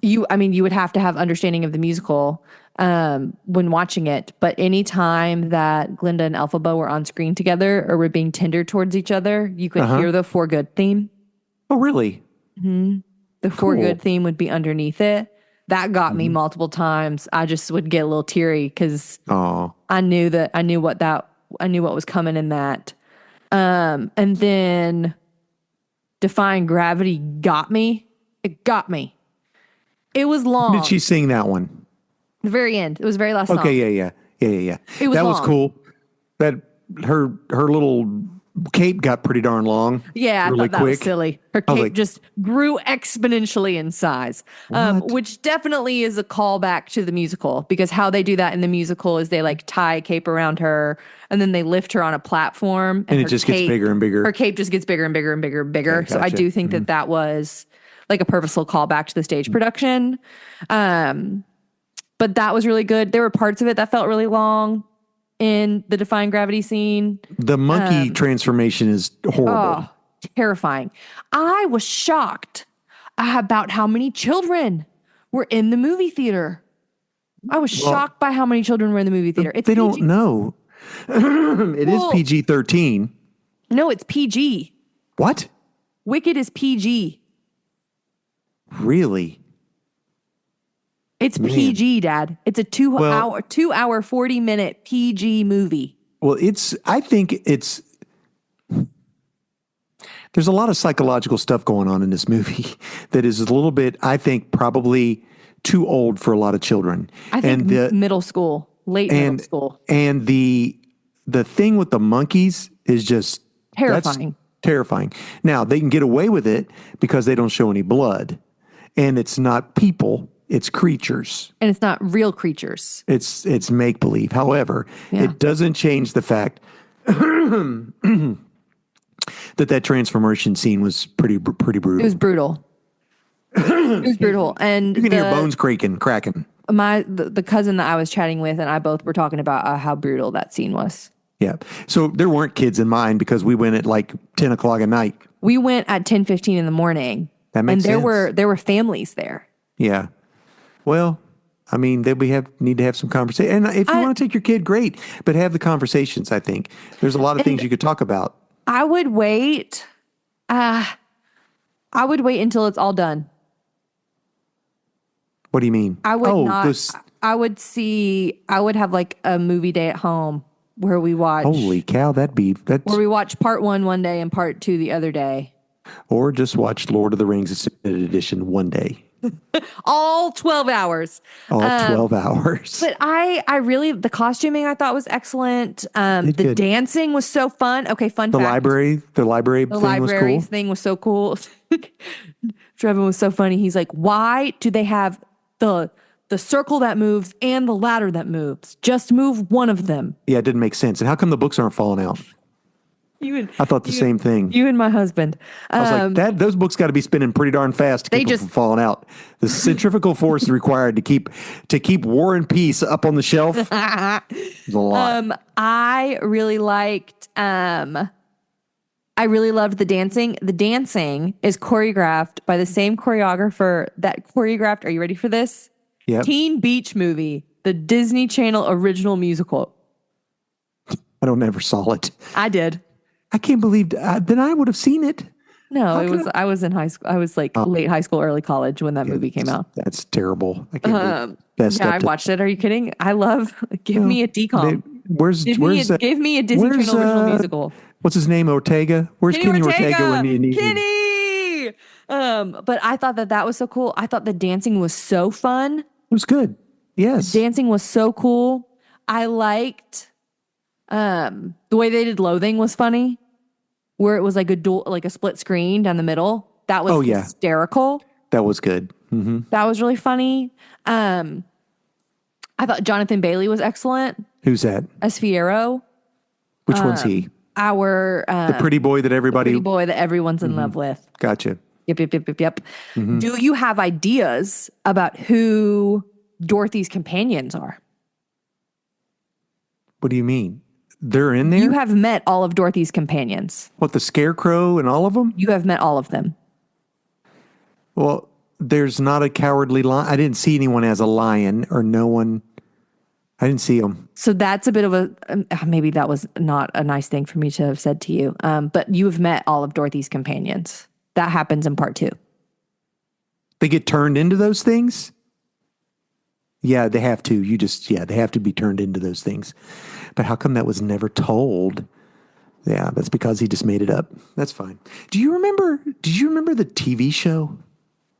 you would have to have understanding of the musical when watching it, but anytime that Glinda and Elphaba were on screen together or were being tender towards each other, you could hear the For Good theme. Oh, really? Mm-hmm. The For Good theme would be underneath it. That got me multiple times. I just would get a little teary because I knew what was coming in that. And then Defying Gravity got me. It got me. It was long. When did she sing that one? The very end. It was the very last song. Okay, yeah. It was that long. was cool. That her little cape got pretty darn long. Yeah, really I thought that quick. was silly. Her cape just grew exponentially in size, which definitely is a callback to the musical, because how they do that in the musical is they like tie a cape around her and then they lift her on a platform. And it just gets bigger and bigger. Her cape just gets bigger and bigger and bigger and bigger. Okay, so I do think that was like a purposeful callback to the stage production. But that was really good. There were parts of it that felt really long in the Defying Gravity scene. The monkey transformation is horrible. Oh, terrifying. I was shocked about how many children were in the movie theater. I was shocked by how many children were in the movie theater. They don't know. It is PG-13. No, it's PG. What? Wicked is PG. Really? It's PG, Dad. It's a 2 hour, 40-minute PG movie. Well, I think there's a lot of psychological stuff going on in this movie that is a little bit, I think, probably too old for a lot of children. I think middle school, middle school. And the thing with the monkeys is just terrifying. Terrifying. Now, they can get away with it because they don't show any blood. And it's not people, it's creatures. And it's not real creatures. It's make-believe. However, it doesn't change the fact that transformation scene was pretty brutal. It was brutal. It was brutal. And you can hear bones cracking. The cousin that I was chatting with and I both were talking about how brutal that scene was. Yeah. So there weren't kids in mine because we went at like 10 o'clock at night. We went at 10:15 in the morning. That makes sense. And there were families there. Yeah. Well, I mean, need to have some conversation. And if you want to take your kid, great. But have the conversations, I think. There's a lot of things you could talk about. I would wait. I would wait until it's all done. What do you mean? I would I would have like a movie day at home where we watch. Holy cow, where we watch part 1 one day and part 2 the other day. Or just watch Lord of the Rings Extended Edition one day. All 12 hours. All 12 hours. But I really, the costuming I thought was excellent. The dancing was so fun. Okay, fun fact. The library thing was so cool. Trevin was so funny. He's like, why do they have the circle that moves and the ladder that moves? Just move one of them. Yeah, it didn't make sense. And how come the books aren't falling out? I thought the same thing. You and my husband. I was like, those books got to be spinning pretty darn fast to keep them from falling out. The centrifugal force required to keep War and Peace up on the shelf is a lot. I really loved the dancing. The dancing is choreographed by the same choreographer that choreographed, are you ready for this? Yep. Teen Beach Movie, the Disney Channel original musical. I never saw it. I did. I can't believe then I would have seen it. No, I was in high school. I was like late high school, early college when that movie came out. That's terrible. I can't believe I watched it. Are you kidding? I love Give Me a DCOM. Give me a Disney Channel original musical. What's his name? Ortega? Where's Kenny Ortega when you need him? Kenny! But I thought that was so cool. I thought the dancing was so fun. It was good. Yes. The dancing was so cool. I liked the way they did Loathing was funny. Where it was like a split screen down the middle. That was hysterical. That was good. Mm-hmm. That was really funny. I thought Jonathan Bailey was excellent. Who's that? As Fiyero. Which one's he? The pretty boy that everyone's in love with. Gotcha. Yep. Mm-hmm. Do you have ideas about who Dorothy's companions are? What do you mean? They're in there? You have met all of Dorothy's companions. What, the Scarecrow and all of them? You have met all of them. Well, there's not a cowardly lion. I didn't see anyone as a lion or no one. I didn't see them. So that's a bit of a, maybe that was not a nice thing for me to have said to you. But you have met all of Dorothy's companions. That happens in part 2. They get turned into those things? Yeah, they have to. They have to be turned into those things. But how come that was never told? Yeah, that's because he just made it up. That's fine. Did you remember the TV show?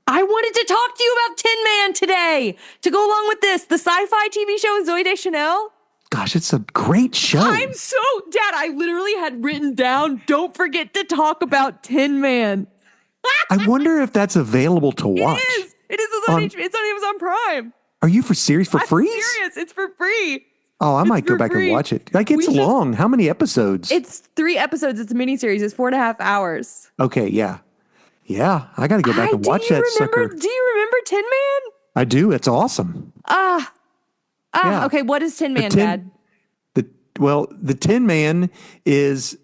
I wanted to talk to you about Tin Man today to go along with this. The sci-fi TV show with Zooey Deschanel. Gosh, it's a great show. Dad, I literally had written down, don't forget to talk about Tin Man. I wonder if that's available to watch. It is. It's on Amazon Prime. Are you serious? For free? I'm serious. It's for free. Oh, I might go back and watch it. Like, it's long. How many episodes? It's 3 episodes. It's a miniseries. It's 4.5 hours. Okay, yeah. Yeah, I got to go back and watch that sucker. Do you remember Tin Man? I do. It's awesome. Yeah. Okay, what is Tin Man, Dad? The Tin Man is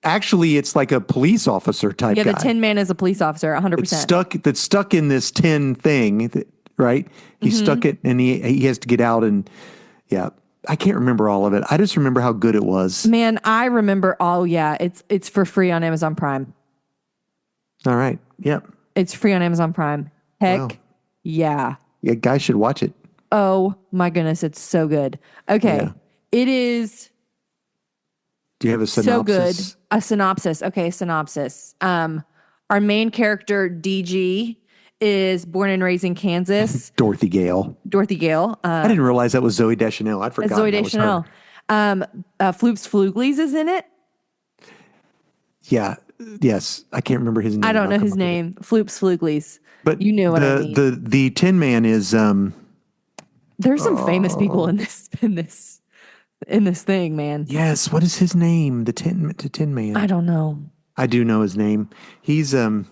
actually, it's like a police officer type guy. Yeah, the Tin Man is a police officer, 100%. That's stuck in this tin thing, right? He's stuck it, and he has to get out, and yeah. I can't remember all of it. I just remember how good it was. Man, I remember. Oh yeah, it's for free on Amazon Prime. All right. Yep. It's free on Amazon Prime. Heck, yeah. Yeah, guys should watch it. Oh my goodness, it's so good. Okay, It is. Do you have a synopsis? So good. A synopsis. Okay, synopsis. Our main character DG is born and raised in Kansas. Dorothy Gale. I didn't realize that was Zooey Deschanel. I'd forgotten Zooey Deschanel. Floops Fluglies is in it. Yeah. Yes. I can't remember his name. I don't know his name. Floops Fluglies. But you know what I mean. The Tin Man is. There's some famous people in this thing, man. Yes. What is his name? The Tin Man. I don't know. I do know his name. He's Do you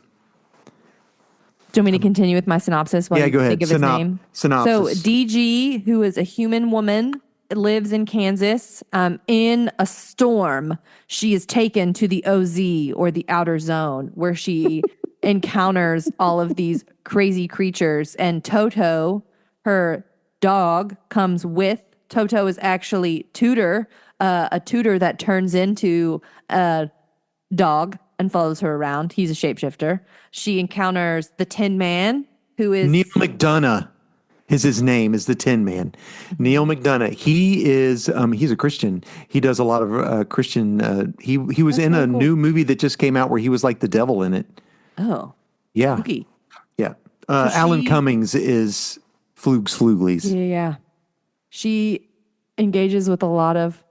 want me to continue with my synopsis? Yeah, go ahead. Think of his name? Synopsis. So DG, who is a human woman, lives in Kansas. In a storm, she is taken to the OZ, or the outer zone, where she encounters all of these crazy creatures. And Toto, her dog, comes with. Toto is actually Tutor, a tutor that turns into a dog and follows her around. He's a shapeshifter. She encounters the Tin Man, who is Neil McDonough. His name is the Tin Man. Neil McDonough. He is he's a Christian. He does a lot of Christian. He was in a new movie that just came out where he was like the devil in it. Oh, yeah, spooky. Yeah. Alan Cummings is Fluglies. Yeah. She engages with a lot of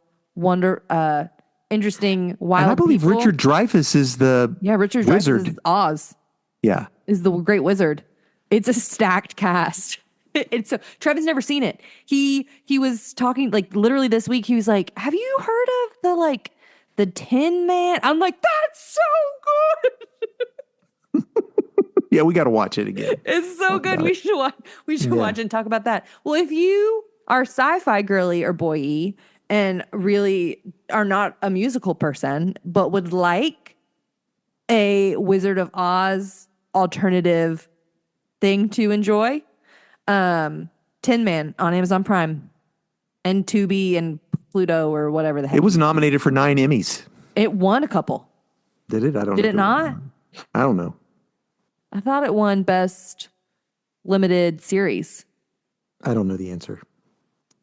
interesting, wild. And I believe people. Richard Dreyfuss is the Richard wizard. Dreyfuss is Oz. Yeah, is the Great Wizard. It's a stacked cast. It's so Trevor's never seen it. He was talking like literally this week. He was like, "Have you heard of the Tin Man?" I'm like, "That's so good." Yeah, we got to watch it again. It's so good. We should watch. We should watch and talk about that. Well, if you are sci-fi girly or boy and really are not a musical person, but would like a Wizard of Oz alternative thing to enjoy, Tin Man on Amazon Prime and Tubi and Pluto or whatever the heck. It was nominated for 9 Emmys. It won a couple. Did it? I don't know. Did it not? I don't know. I thought it won Best Limited Series. I don't know the answer.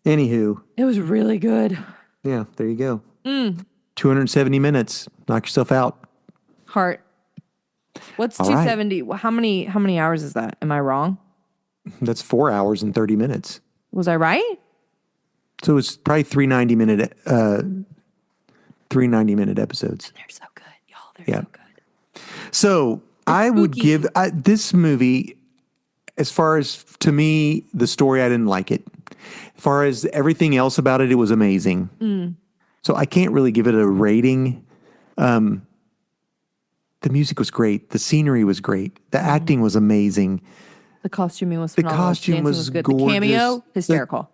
Anywho. It was really good. Yeah, there you go. 270 minutes. Knock yourself out. Heart. What's All 270? right. How many hours is that? Am I wrong? That's 4 hours and 30 minutes. Was I right? So it's probably 390-minute episodes. They're so good, y'all. They're so good. So I would give this movie, as far as to me, the story, I didn't like it. As far as everything else about it, it was amazing. So I can't really give it a rating. The music was great. The scenery was great. The acting was amazing. The costuming was phenomenal. The costume was good. gorgeous. The cameo, hysterical.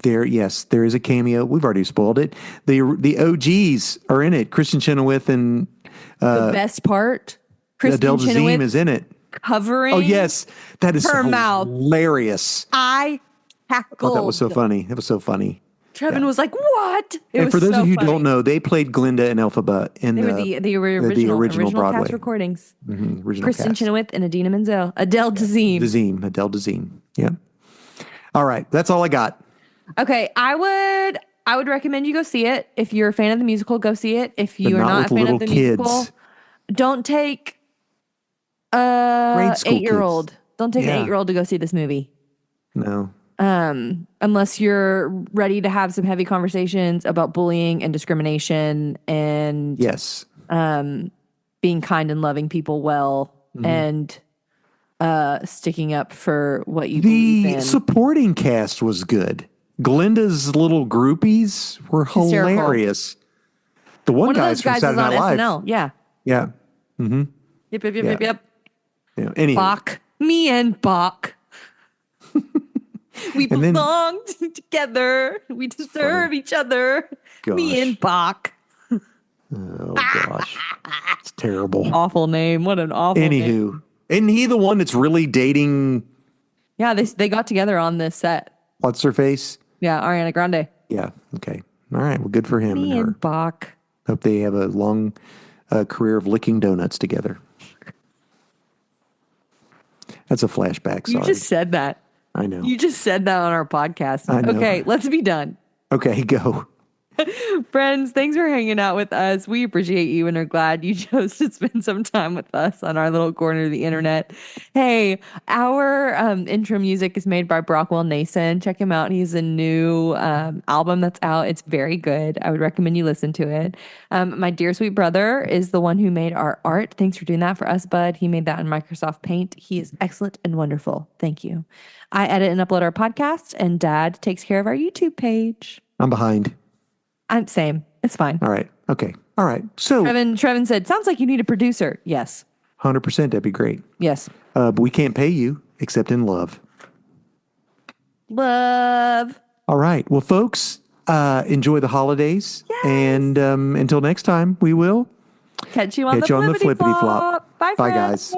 Yes, there is a cameo. We've already spoiled it. The OGs are in it. Kristen Chenoweth and the best part, Kristen Adele Dazeem Chenoweth is in it. covering. Oh yes, that is her mouth. Hilarious. I cackled. Oh, that was so funny. It was so funny. Trevin was like, "What?" And for those of you who don't know, they played Glinda and Elphaba in the original Broadway cast recordings. Mm-hmm, original Kristen cast. Chenoweth and Idina Menzel, Adele Dazeem. Adele Dazeem. Yeah. All right, that's all I got. Okay, I would recommend you go see it. If you're a fan of the musical, go see it. If you are not a fan of the musical, don't take Grade school 8-year-old. kids. Don't take an 8-year-old to go see this movie. No. Unless you're ready to have some heavy conversations about bullying and discrimination and yes, being kind and loving people well and sticking up for what you believe in. The supporting cast was good. Glinda's little groupies were hilarious. The one guy's from Saturday Night Live. SNL. Yeah. Yeah. Mm-hmm. Yep. Yeah. Anyway. Bach. Me and Bach. We belong together. We deserve each other. Gosh. Me and Bach. Oh, gosh. It's terrible. Awful name. What an awful name. Isn't he the one that's really dating? Yeah, they got together on this set. What's her face? Yeah, Ariana Grande. Yeah, okay. All right, well, good for him Me and Bach. Hope they have a long career of licking donuts together. That's a flashback, sorry. You just said that. I know. You just said that on our podcast. I know. Okay, let's be done. Okay, go. Friends, thanks for hanging out with us. We appreciate you and are glad you chose to spend some time with us on our little corner of the internet. Hey, our intro music is made by Brockwell Nason. Check him out. He's a new album that's out. It's very good. I would recommend you listen to it. My dear sweet brother is the one who made our art. Thanks for doing that for us, bud. He made that in Microsoft Paint. He is excellent and wonderful. Thank you. I edit and upload our podcast, and Dad takes care of our YouTube page. I'm behind. Same. It's fine. All right. Okay. All right. So Trevin said, sounds like you need a producer. Yes. 100%. That'd be great. Yes. But we can't pay you except in love. Love. All right. Well, folks, enjoy the holidays. Yes. And until next time, we will catch you on the flippity flop. Bye, guys.